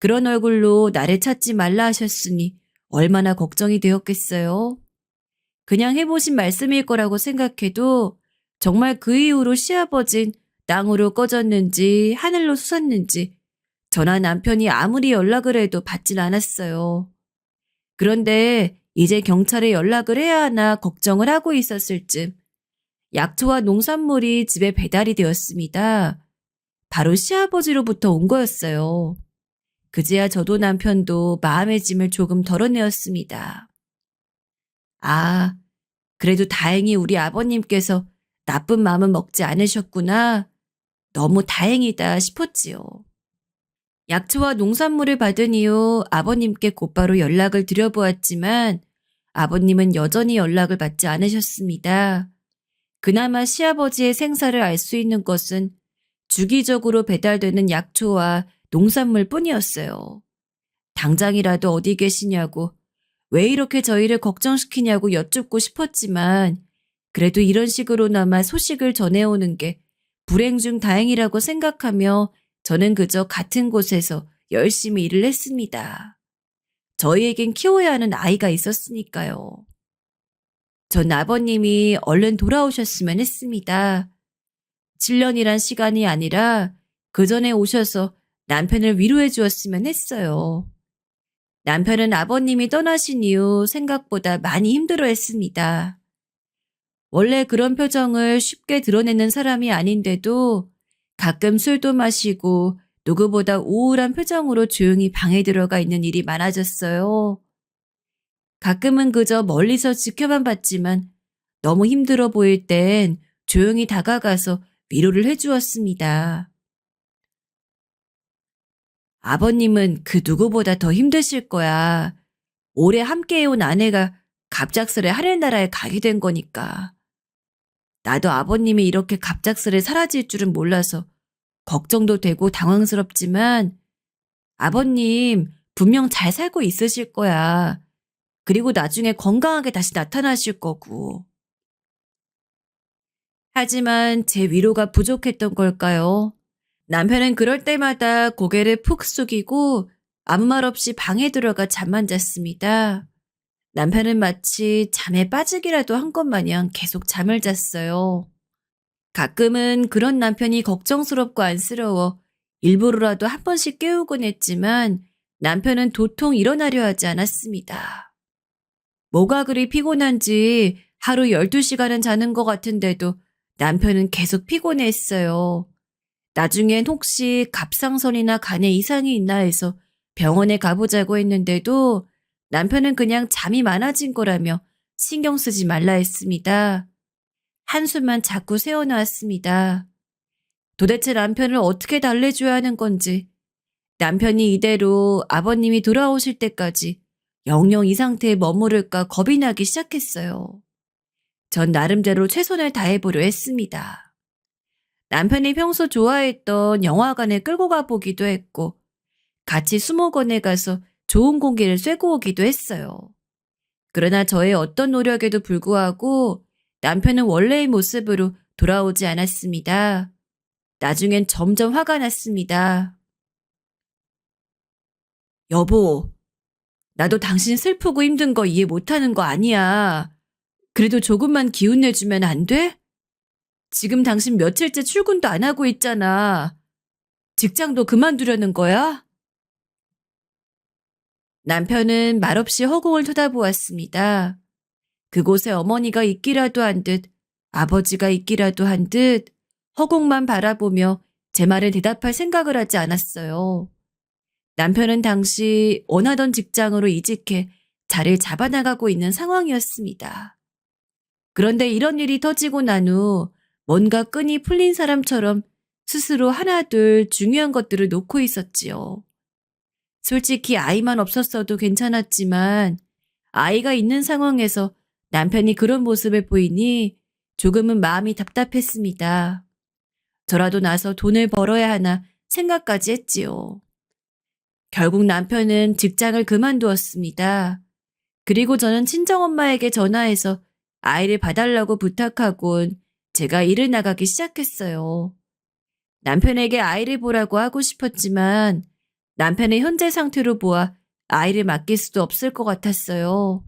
그런 얼굴로 나를 찾지 말라 하셨으니 얼마나 걱정이 되었겠어요. 그냥 해보신 말씀일 거라고 생각해도 정말 그 이후로 시아버진 땅으로 꺼졌는지 하늘로 솟았는지 저나 남편이 아무리 연락을 해도 받진 않았어요. 그런데 이제 경찰에 연락을 해야 하나 걱정을 하고 있었을 즈음 약초와 농산물이 집에 배달이 되었습니다. 바로 시아버지로부터 온 거였어요. 그제야 저도 남편도 마음의 짐을 조금 덜어내었습니다. 아, 그래도 다행히 우리 아버님께서 나쁜 마음은 먹지 않으셨구나. 너무 다행이다 싶었지요. 약초와 농산물을 받은 이후 아버님께 곧바로 연락을 드려보았지만 아버님은 여전히 연락을 받지 않으셨습니다. 그나마 시아버지의 생사를 알 수 있는 것은 주기적으로 배달되는 약초와 농산물 뿐이었어요. 당장이라도 어디 계시냐고, 왜 이렇게 저희를 걱정시키냐고 여쭙고 싶었지만 그래도 이런 식으로나마 소식을 전해오는 게 불행 중 다행이라고 생각하며 저는 그저 같은 곳에서 열심히 일을 했습니다. 저희에겐 키워야 하는 아이가 있었으니까요. 전 아버님이 얼른 돌아오셨으면 했습니다. 7년이란 시간이 아니라 그 전에 오셔서 남편을 위로해 주었으면 했어요. 남편은 아버님이 떠나신 이후 생각보다 많이 힘들어 했습니다. 원래 그런 표정을 쉽게 드러내는 사람이 아닌데도 가끔 술도 마시고 누구보다 우울한 표정으로 조용히 방에 들어가 있는 일이 많아졌어요. 가끔은 그저 멀리서 지켜만 봤지만 너무 힘들어 보일 땐 조용히 다가가서 위로를 해주었습니다. 아버님은 그 누구보다 더 힘드실 거야. 오래 함께해온 아내가 갑작스레 하늘나라에 가게 된 거니까. 나도 아버님이 이렇게 갑작스레 사라질 줄은 몰라서 걱정도 되고 당황스럽지만 아버님 분명 잘 살고 있으실 거야. 그리고 나중에 건강하게 다시 나타나실 거고. 하지만 제 위로가 부족했던 걸까요? 남편은 그럴 때마다 고개를 푹 숙이고 아무 말 없이 방에 들어가 잠만 잤습니다. 남편은 마치 잠에 빠지기라도 한 것 마냥 계속 잠을 잤어요. 가끔은 그런 남편이 걱정스럽고 안쓰러워 일부러라도 한 번씩 깨우곤 했지만 남편은 도통 일어나려 하지 않았습니다. 뭐가 그리 피곤한지 하루 12시간은 자는 것 같은데도 남편은 계속 피곤해했어요. 나중엔 혹시 갑상선이나 간에 이상이 있나 해서 병원에 가보자고 했는데도 남편은 그냥 잠이 많아진 거라며 신경 쓰지 말라 했습니다. 한숨만 자꾸 새어나왔습니다. 도대체 남편을 어떻게 달래줘야 하는 건지, 남편이 이대로 아버님이 돌아오실 때까지 영영 이 상태에 머무를까 겁이 나기 시작했어요. 전 나름대로 최선을 다해보려 했습니다. 남편이 평소 좋아했던 영화관에 끌고 가보기도 했고 같이 수목원에 가서 좋은 공기를 쐬고 오기도 했어요. 그러나 저의 어떤 노력에도 불구하고 남편은 원래의 모습으로 돌아오지 않았습니다. 나중엔 점점 화가 났습니다. 여보, 나도 당신 슬프고 힘든 거 이해 못하는 거 아니야. 그래도 조금만 기운 내주면 안 돼? 지금 당신 며칠째 출근도 안 하고 있잖아. 직장도 그만두려는 거야? 남편은 말없이 허공을 쳐다보았습니다. 그곳에 어머니가 있기라도 한 듯, 아버지가 있기라도 한 듯, 허공만 바라보며 제 말에 대답할 생각을 하지 않았어요. 남편은 당시 원하던 직장으로 이직해 자리를 잡아나가고 있는 상황이었습니다. 그런데 이런 일이 터지고 난 후 뭔가 끈이 풀린 사람처럼 스스로 하나둘 중요한 것들을 놓고 있었지요. 솔직히 아이만 없었어도 괜찮았지만 아이가 있는 상황에서 남편이 그런 모습을 보이니 조금은 마음이 답답했습니다. 저라도 나서 돈을 벌어야 하나 생각까지 했지요. 결국 남편은 직장을 그만두었습니다. 그리고 저는 친정엄마에게 전화해서 아이를 봐달라고 부탁하곤 제가 일을 나가기 시작했어요. 남편에게 아이를 보라고 하고 싶었지만 남편의 현재 상태로 보아 아이를 맡길 수도 없을 것 같았어요.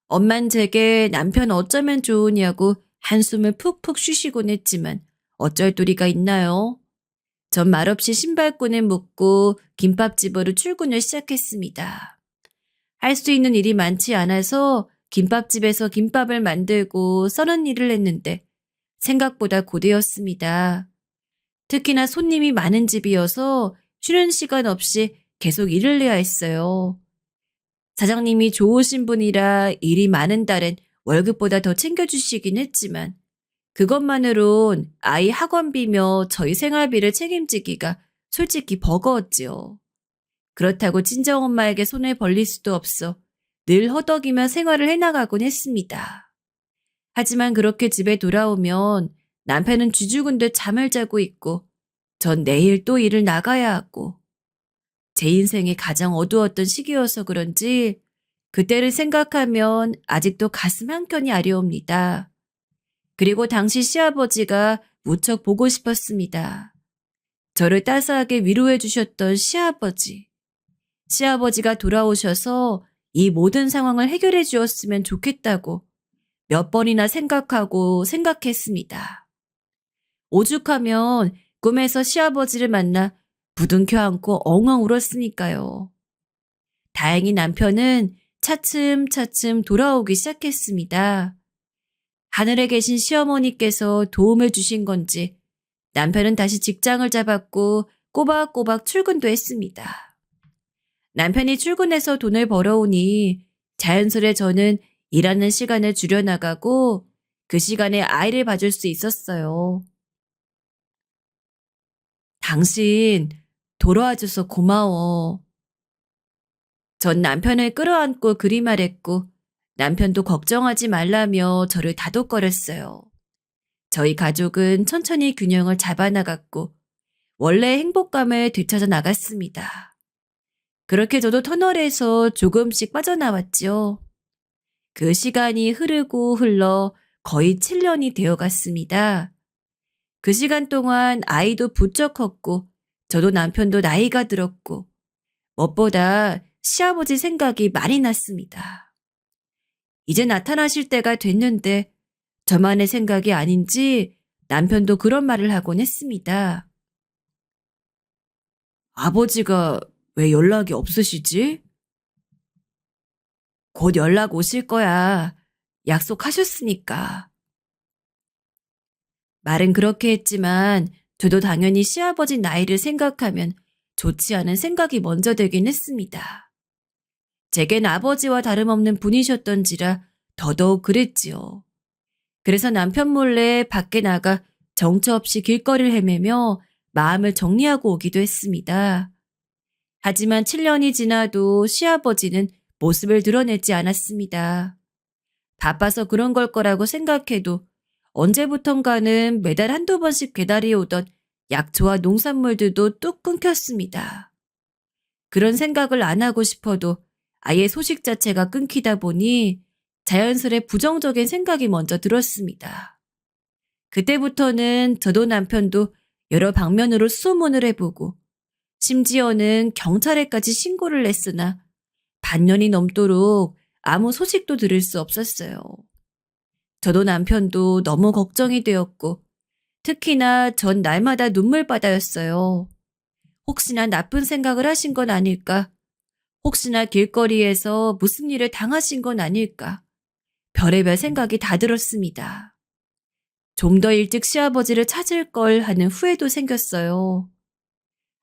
엄만 제게 남편 어쩌면 좋으냐고 한숨을 푹푹 쉬시곤 했지만 어쩔 도리가 있나요? 전 말없이 신발끈을 묶고 김밥집으로 출근을 시작했습니다. 할 수 있는 일이 많지 않아서 김밥집에서 김밥을 만들고 써는 일을 했는데 생각보다 고되었습니다. 특히나 손님이 많은 집이어서 쉬는 시간 없이 계속 일을 해야 했어요. 사장님이 좋으신 분이라 일이 많은 달엔 월급보다 더 챙겨주시긴 했지만 그것만으론 아이 학원비며 저희 생활비를 책임지기가 솔직히 버거웠지요. 그렇다고 친정엄마에게 손을 벌릴 수도 없어 늘 허덕이며 생활을 해나가곤 했습니다. 하지만 그렇게 집에 돌아오면 남편은 쥐죽은 듯 잠을 자고 있고 전 내일 또 일을 나가야 하고 제 인생이 가장 어두웠던 시기여서 그런지 그때를 생각하면 아직도 가슴 한켠이 아려옵니다. 그리고 당시 시아버지가 무척 보고 싶었습니다. 저를 따스하게 위로해 주셨던 시아버지. 시아버지가 돌아오셔서 이 모든 상황을 해결해 주었으면 좋겠다고 몇 번이나 생각하고 생각했습니다. 오죽하면 꿈에서 시아버지를 만나 부둥켜 안고 엉엉 울었으니까요. 다행히 남편은 차츰차츰 돌아오기 시작했습니다. 하늘에 계신 시어머니께서 도움을 주신 건지 남편은 다시 직장을 잡았고 꼬박꼬박 출근도 했습니다. 남편이 출근해서 돈을 벌어오니 자연스레 저는 일하는 시간을 줄여나가고 그 시간에 아이를 봐줄 수 있었어요. 당신 돌아와줘서 고마워. 전 남편을 끌어안고 그리 말했고 남편도 걱정하지 말라며 저를 다독거렸어요. 저희 가족은 천천히 균형을 잡아나갔고 원래의 행복감을 되찾아 나갔습니다. 그렇게 저도 터널에서 조금씩 빠져나왔죠. 그 시간이 흐르고 흘러 거의 7년이 되어갔습니다. 그 시간 동안 아이도 부쩍 컸고 저도 남편도 나이가 들었고 무엇보다 시아버지 생각이 많이 났습니다. 이제 나타나실 때가 됐는데 저만의 생각이 아닌지 남편도 그런 말을 하곤 했습니다. 아버지가 왜 연락이 없으시지? 곧 연락 오실 거야. 약속하셨으니까. 말은 그렇게 했지만 저도 당연히 시아버지 나이를 생각하면 좋지 않은 생각이 먼저 들긴 했습니다. 제겐 아버지와 다름없는 분이셨던지라 더더욱 그랬지요. 그래서 남편 몰래 밖에 나가 정처 없이 길거리를 헤매며 마음을 정리하고 오기도 했습니다. 하지만 7년이 지나도 시아버지는 모습을 드러내지 않았습니다. 바빠서 그런 걸 거라고 생각해도 언제부턴가는 매달 한두 번씩 배달이 오던 약초와 농산물들도 뚝 끊겼습니다. 그런 생각을 안 하고 싶어도 아예 소식 자체가 끊기다 보니 자연스레 부정적인 생각이 먼저 들었습니다. 그때부터는 저도 남편도 여러 방면으로 수소문을 해보고 심지어는 경찰에까지 신고를 냈으나 반년이 넘도록 아무 소식도 들을 수 없었어요. 저도 남편도 너무 걱정이 되었고 특히나 전 날마다 눈물바다였어요. 혹시나 나쁜 생각을 하신 건 아닐까? 혹시나 길거리에서 무슨 일을 당하신 건 아닐까? 별의별 생각이 다 들었습니다. 좀 더 일찍 시아버지를 찾을 걸 하는 후회도 생겼어요.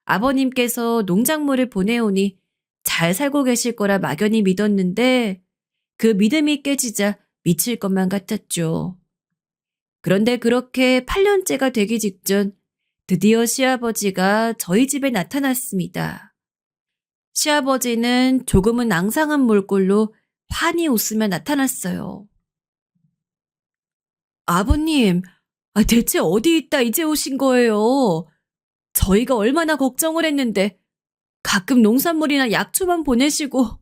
아버님께서 농작물을 보내오니 잘 살고 계실 거라 막연히 믿었는데 그 믿음이 깨지자 미칠 것만 같았죠. 그런데 그렇게 8년째가 되기 직전 드디어 시아버지가 저희 집에 나타났습니다. 시아버지는 조금은 앙상한 몰골로 환히 웃으며 나타났어요. 아버님, 대체 어디 있다 이제 오신 거예요? 저희가 얼마나 걱정을 했는데 가끔 농산물이나 약초만 보내시고.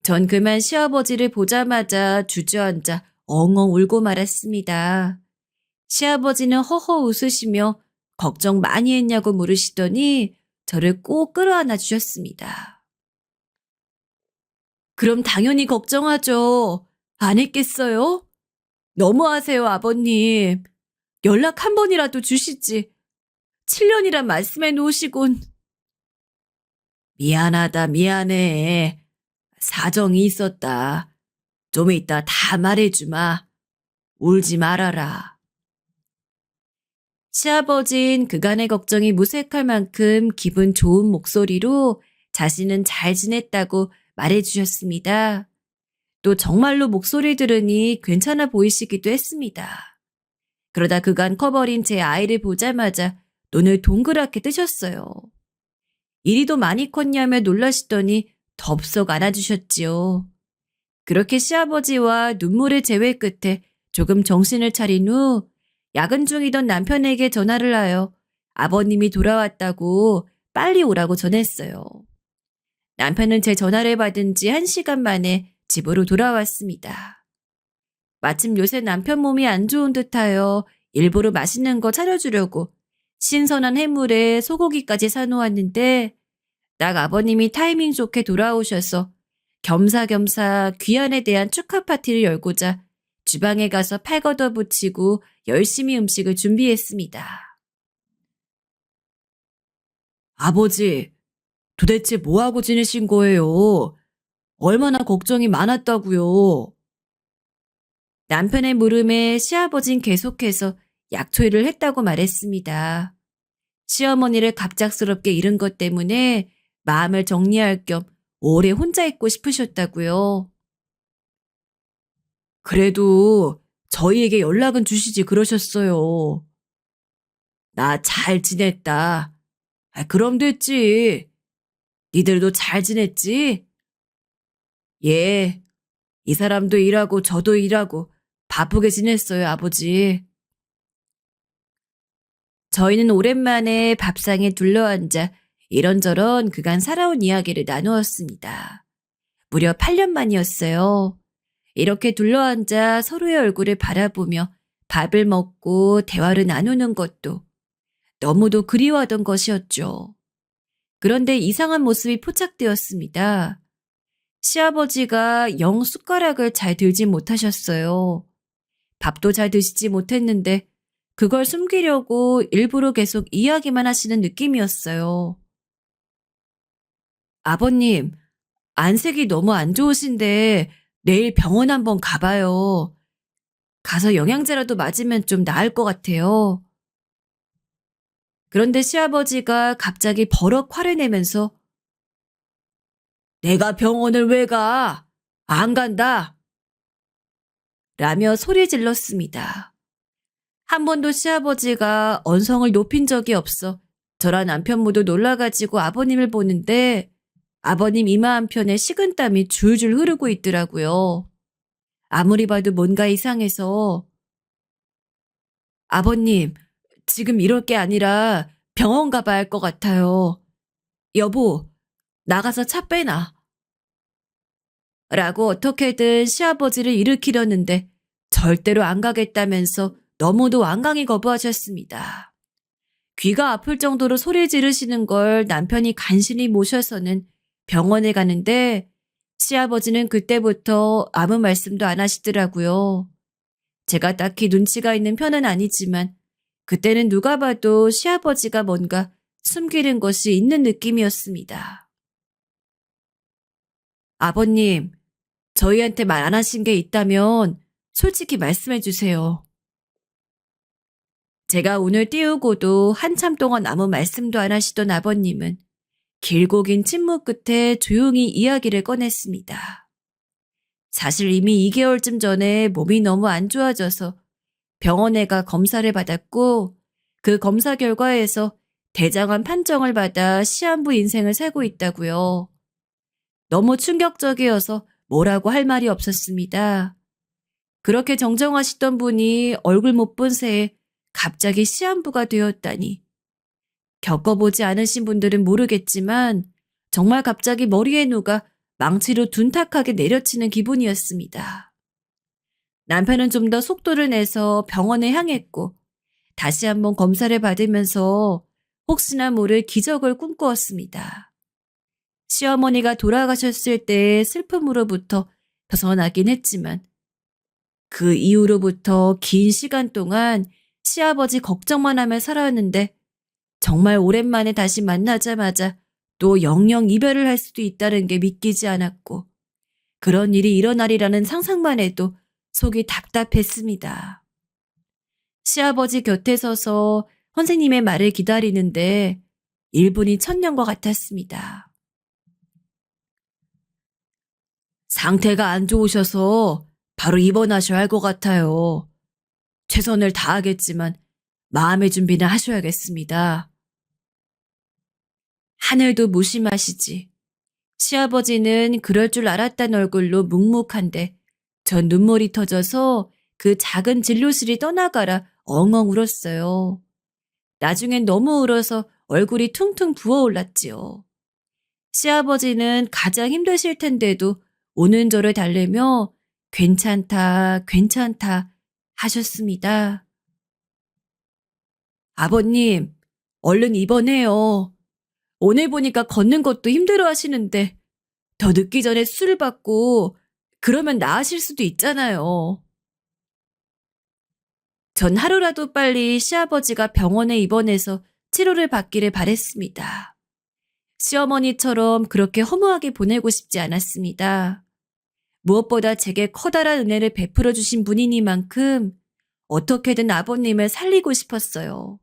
전 그만 시아버지를 보자마자 주저앉아 엉엉 울고 말았습니다. 시아버지는 허허 웃으시며 걱정 많이 했냐고 물으시더니 저를 꼭 끌어안아 주셨습니다. 그럼 당연히 걱정하죠. 안 했겠어요? 너무하세요, 아버님. 연락 한 번이라도 주시지. 7년이란 말씀해 놓으시곤. 미안하다, 미안해. 사정이 있었다. 좀 이따 다 말해주마. 울지 말아라. 시아버진 그간의 걱정이 무색할 만큼 기분 좋은 목소리로 자신은 잘 지냈다고 말해주셨습니다. 또 정말로 목소리 들으니 괜찮아 보이시기도 했습니다. 그러다 그간 커버린 제 아이를 보자마자 눈을 동그랗게 뜨셨어요. 이리도 많이 컸냐며 놀라시더니 덥석 안아주셨지요. 그렇게 시아버지와 눈물의 재회 끝에 조금 정신을 차린 후 야근 중이던 남편에게 전화를 하여 아버님이 돌아왔다고 빨리 오라고 전했어요. 남편은 제 전화를 받은 지 1시간 만에 집으로 돌아왔습니다. 마침 요새 남편 몸이 안 좋은 듯하여 일부러 맛있는 거 차려주려고 신선한 해물에 소고기까지 사놓았는데 딱 아버님이 타이밍 좋게 돌아오셔서 겸사겸사 귀환에 대한 축하 파티를 열고자 주방에 가서 팔 걷어붙이고 열심히 음식을 준비했습니다. 아버지, 도대체 뭐하고 지내신 거예요? 얼마나 걱정이 많았다고요? 남편의 물음에 시아버진 계속해서 약초일을 했다고 말했습니다. 시어머니를 갑작스럽게 잃은 것 때문에 마음을 정리할 겸 오래 혼자 있고 싶으셨다고요. 그래도 저희에게 연락은 주시지 그러셨어요. 나 잘 지냈다. 그럼 됐지. 니들도 잘 지냈지? 예, 이 사람도 일하고 저도 일하고 바쁘게 지냈어요, 아버지. 저희는 오랜만에 밥상에 둘러앉아 이런저런 그간 살아온 이야기를 나누었습니다. 무려 8년 만이었어요. 이렇게 둘러앉아 서로의 얼굴을 바라보며 밥을 먹고 대화를 나누는 것도 너무도 그리워하던 것이었죠. 그런데 이상한 모습이 포착되었습니다. 시아버지가 영 숟가락을 잘 들지 못하셨어요. 밥도 잘 드시지 못했는데 그걸 숨기려고 일부러 계속 이야기만 하시는 느낌이었어요. 아버님, 안색이 너무 안 좋으신데 내일 병원 한번 가봐요. 가서 영양제라도 맞으면 좀 나을 것 같아요. 그런데 시아버지가 갑자기 버럭 화를 내면서 내가 병원을 왜 가? 안 간다. 라며 소리 질렀습니다. 한 번도 시아버지가 언성을 높인 적이 없어 저랑 남편 모두 놀라가지고 아버님을 보는데 아버님 이마 한편에 식은땀이 줄줄 흐르고 있더라고요. 아무리 봐도 뭔가 이상해서 아버님, 지금 이럴 게 아니라 병원 가봐야 할 것 같아요. 여보, 나가서 차 빼놔. 라고 어떻게든 시아버지를 일으키려는데 절대로 안 가겠다면서 너무도 완강히 거부하셨습니다. 귀가 아플 정도로 소리 지르시는 걸 남편이 간신히 모셔서는 병원에 가는데 시아버지는 그때부터 아무 말씀도 안 하시더라고요. 제가 딱히 눈치가 있는 편은 아니지만 그때는 누가 봐도 시아버지가 뭔가 숨기는 것이 있는 느낌이었습니다. 아버님, 저희한테 말 안 하신 게 있다면 솔직히 말씀해 주세요. 제가 오늘 띄우고도 한참 동안 아무 말씀도 안 하시던 아버님은 길고 긴 침묵 끝에 조용히 이야기를 꺼냈습니다. 사실 이미 2개월쯤 전에 몸이 너무 안 좋아져서 병원에 가 검사를 받았고 그 검사 결과에서 대장암 판정을 받아 시한부 인생을 살고 있다고요. 너무 충격적이어서 뭐라고 할 말이 없었습니다. 그렇게 정정하시던 분이 얼굴 못 본 새에 갑자기 시한부가 되었다니. 겪어보지 않으신 분들은 모르겠지만 정말 갑자기 머리에 누가 망치로 둔탁하게 내려치는 기분이었습니다. 남편은 좀 더 속도를 내서 병원에 향했고 다시 한번 검사를 받으면서 혹시나 모를 기적을 꿈꾸었습니다. 시어머니가 돌아가셨을 때의 슬픔으로부터 벗어나긴 했지만 그 이후로부터 긴 시간 동안 시아버지 걱정만 하며 살아왔는데 정말 오랜만에 다시 만나자마자 또 영영 이별을 할 수도 있다는 게 믿기지 않았고 그런 일이 일어나리라는 상상만 해도 속이 답답했습니다. 시아버지 곁에 서서 선생님의 말을 기다리는데 1분이 천년과 같았습니다. 상태가 안 좋으셔서 바로 입원하셔야 할 것 같아요. 최선을 다하겠지만 마음의 준비는 하셔야겠습니다. 하늘도 무심하시지. 시아버지는 그럴 줄 알았다는 얼굴로 묵묵한데 전 눈물이 터져서 그 작은 진료실이 떠나가라 엉엉 울었어요. 나중엔 너무 울어서 얼굴이 퉁퉁 부어올랐지요. 시아버지는 가장 힘드실 텐데도 오는 저를 달래며 괜찮다, 괜찮다 하셨습니다. 아버님, 얼른 입원해요. 오늘 보니까 걷는 것도 힘들어 하시는데 더 늦기 전에 수술 받고 그러면 나으실 수도 있잖아요. 전 하루라도 빨리 시아버지가 병원에 입원해서 치료를 받기를 바랬습니다. 시어머니처럼 그렇게 허무하게 보내고 싶지 않았습니다. 무엇보다 제게 커다란 은혜를 베풀어 주신 분이니만큼 어떻게든 아버님을 살리고 싶었어요.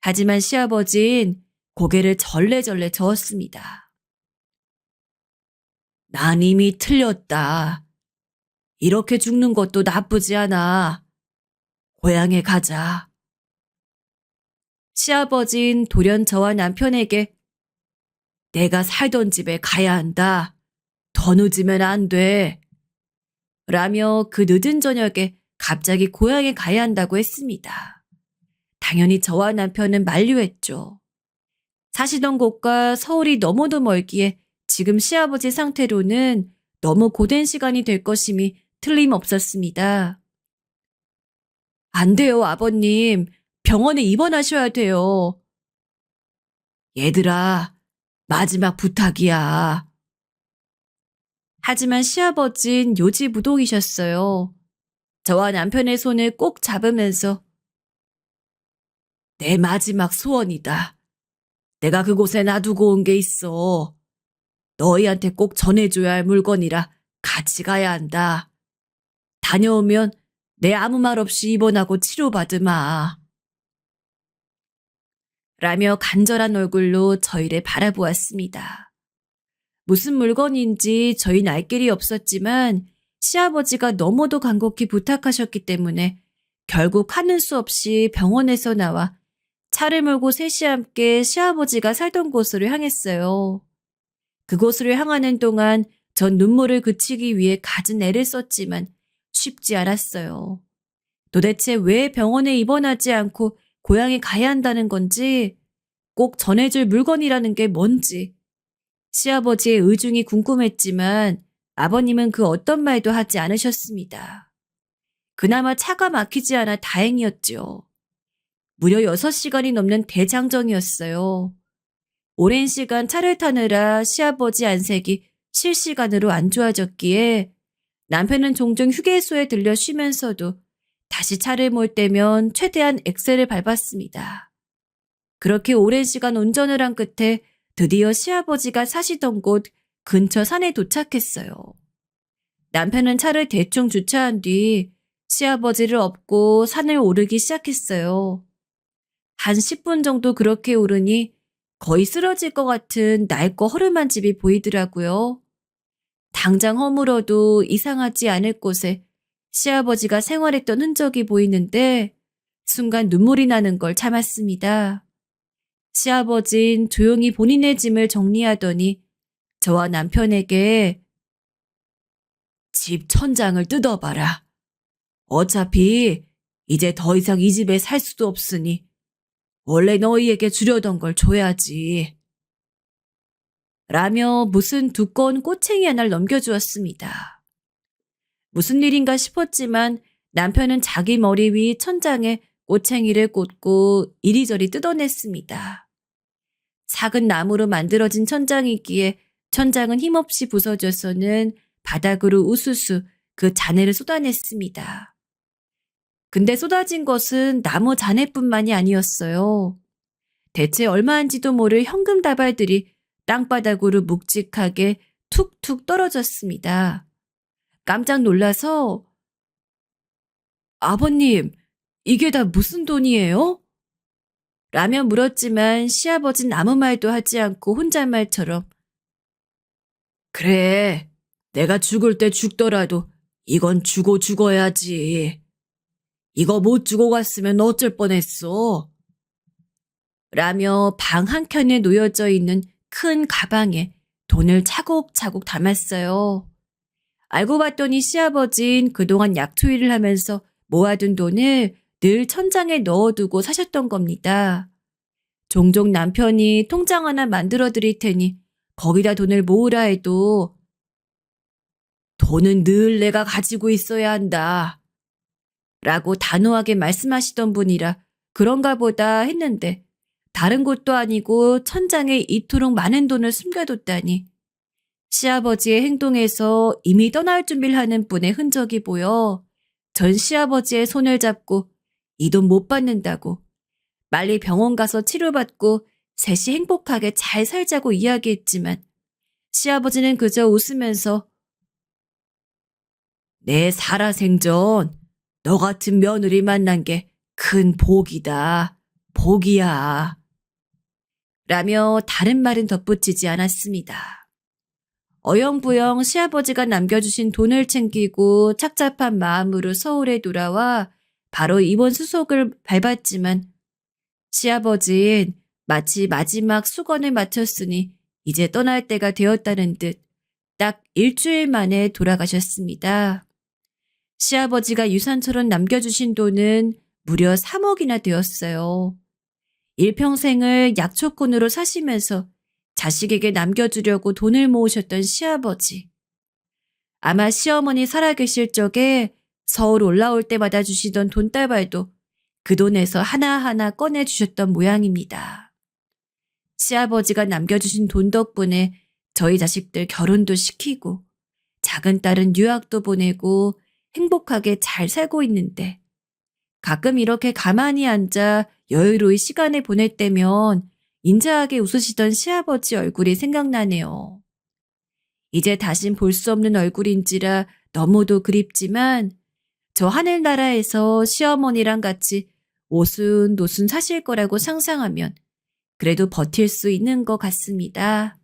하지만 시아버진 고개를 절레절레 저었습니다. 난 이미 틀렸다. 이렇게 죽는 것도 나쁘지 않아. 고향에 가자. 시아버진 돌연 저와 남편에게 내가 살던 집에 가야 한다. 더 늦으면 안 돼. 라며 그 늦은 저녁에 갑자기 고향에 가야 한다고 했습니다. 당연히 저와 남편은 만류했죠. 사시던 곳과 서울이 너무도 멀기에 지금 시아버지 상태로는 너무 고된 시간이 될 것임이 틀림없었습니다. 안 돼요, 아버님. 병원에 입원하셔야 돼요. 얘들아, 마지막 부탁이야. 하지만 시아버진 요지부동이셨어요. 저와 남편의 손을 꼭 잡으면서 내 마지막 소원이다. 내가 그곳에 놔두고 온 게 있어. 너희한테 꼭 전해줘야 할 물건이라 같이 가야 한다. 다녀오면 내 아무 말 없이 입원하고 치료받으마. 라며 간절한 얼굴로 저희를 바라보았습니다. 무슨 물건인지 저희는 알 길이 없었지만 시아버지가 너무도 간곡히 부탁하셨기 때문에 결국 하는 수 없이 병원에서 나와 차를 몰고 셋이 함께 시아버지가 살던 곳으로 향했어요. 그곳으로 향하는 동안 전 눈물을 그치기 위해 갖은 애를 썼지만 쉽지 않았어요. 도대체 왜 병원에 입원하지 않고 고향에 가야 한다는 건지, 꼭 전해줄 물건이라는 게 뭔지, 시아버지의 의중이 궁금했지만 아버님은 그 어떤 말도 하지 않으셨습니다. 그나마 차가 막히지 않아 다행이었죠. 무려 6시간이 넘는 대장정이었어요. 오랜 시간 차를 타느라 시아버지 안색이 실시간으로 안 좋아졌기에 남편은 종종 휴게소에 들려 쉬면서도 다시 차를 몰 때면 최대한 엑셀을 밟았습니다. 그렇게 오랜 시간 운전을 한 끝에 드디어 시아버지가 사시던 곳 근처 산에 도착했어요. 남편은 차를 대충 주차한 뒤 시아버지를 업고 산을 오르기 시작했어요. 한 10분 정도 그렇게 오르니 거의 쓰러질 것 같은 낡고 허름한 집이 보이더라고요. 당장 허물어도 이상하지 않을 곳에 시아버지가 생활했던 흔적이 보이는데 순간 눈물이 나는 걸 참았습니다. 시아버진 조용히 본인의 짐을 정리하더니 저와 남편에게 집 천장을 뜯어봐라. 어차피 이제 더 이상 이 집에 살 수도 없으니 원래 너희에게 주려던 걸 줘야지. 라며 무슨 두꺼운 꼬챙이 하나를 넘겨주었습니다. 무슨 일인가 싶었지만 남편은 자기 머리 위 천장에 꼬챙이를 꽂고 이리저리 뜯어냈습니다. 작은 나무로 만들어진 천장이기에 천장은 힘없이 부서져서는 바닥으로 우수수 그 잔해를 쏟아냈습니다. 근데 쏟아진 것은 나무 잔해뿐만이 아니었어요. 대체 얼마인지도 모를 현금 다발들이 땅바닥으로 묵직하게 툭툭 떨어졌습니다. 깜짝 놀라서 아버님, 이게 다 무슨 돈이에요? 라며 물었지만 시아버진 아무 말도 하지 않고 혼잣말처럼 그래, 내가 죽을 때 죽더라도 이건 주고 죽어야지. 이거 못 주고 갔으면 어쩔 뻔했어. 라며 방 한켠에 놓여져 있는 큰 가방에 돈을 차곡차곡 담았어요. 알고 봤더니 시아버진 그동안 약초일을 하면서 모아둔 돈을 늘 천장에 넣어두고 사셨던 겁니다. 종종 남편이 통장 하나 만들어 드릴 테니 거기다 돈을 모으라 해도 돈은 늘 내가 가지고 있어야 한다. 라고 단호하게 말씀하시던 분이라 그런가 보다 했는데 다른 곳도 아니고 천장에 이토록 많은 돈을 숨겨뒀다니 시아버지의 행동에서 이미 떠날 준비를 하는 분의 흔적이 보여 전 시아버지의 손을 잡고 이 돈 못 받는다고 빨리 병원 가서 치료받고 셋이 행복하게 잘 살자고 이야기했지만 시아버지는 그저 웃으면서 내 살아생전 너 같은 며느리 만난 게 큰 복이다. 복이야. 라며 다른 말은 덧붙이지 않았습니다. 어영부영 시아버지가 남겨주신 돈을 챙기고 착잡한 마음으로 서울에 돌아와 바로 입원 수속을 밟았지만 시아버지는 마치 마지막 수건을 마쳤으니 이제 떠날 때가 되었다는 듯 딱 일주일 만에 돌아가셨습니다. 시아버지가 유산처럼 남겨주신 돈은 무려 3억이나 되었어요. 일평생을 약초꾼으로 사시면서 자식에게 남겨주려고 돈을 모으셨던 시아버지. 아마 시어머니 살아계실 적에 서울 올라올 때마다 주시던 돈다발도 그 돈에서 하나하나 꺼내주셨던 모양입니다. 시아버지가 남겨주신 돈 덕분에 저희 자식들 결혼도 시키고 작은 딸은 유학도 보내고 행복하게 잘 살고 있는데 가끔 이렇게 가만히 앉아 여유로이 시간을 보낼 때면 인자하게 웃으시던 시아버지 얼굴이 생각나네요. 이제 다신 볼 수 없는 얼굴인지라 너무도 그립지만 저 하늘나라에서 시어머니랑 같이 오순도순 사실 거라고 상상하면 그래도 버틸 수 있는 것 같습니다.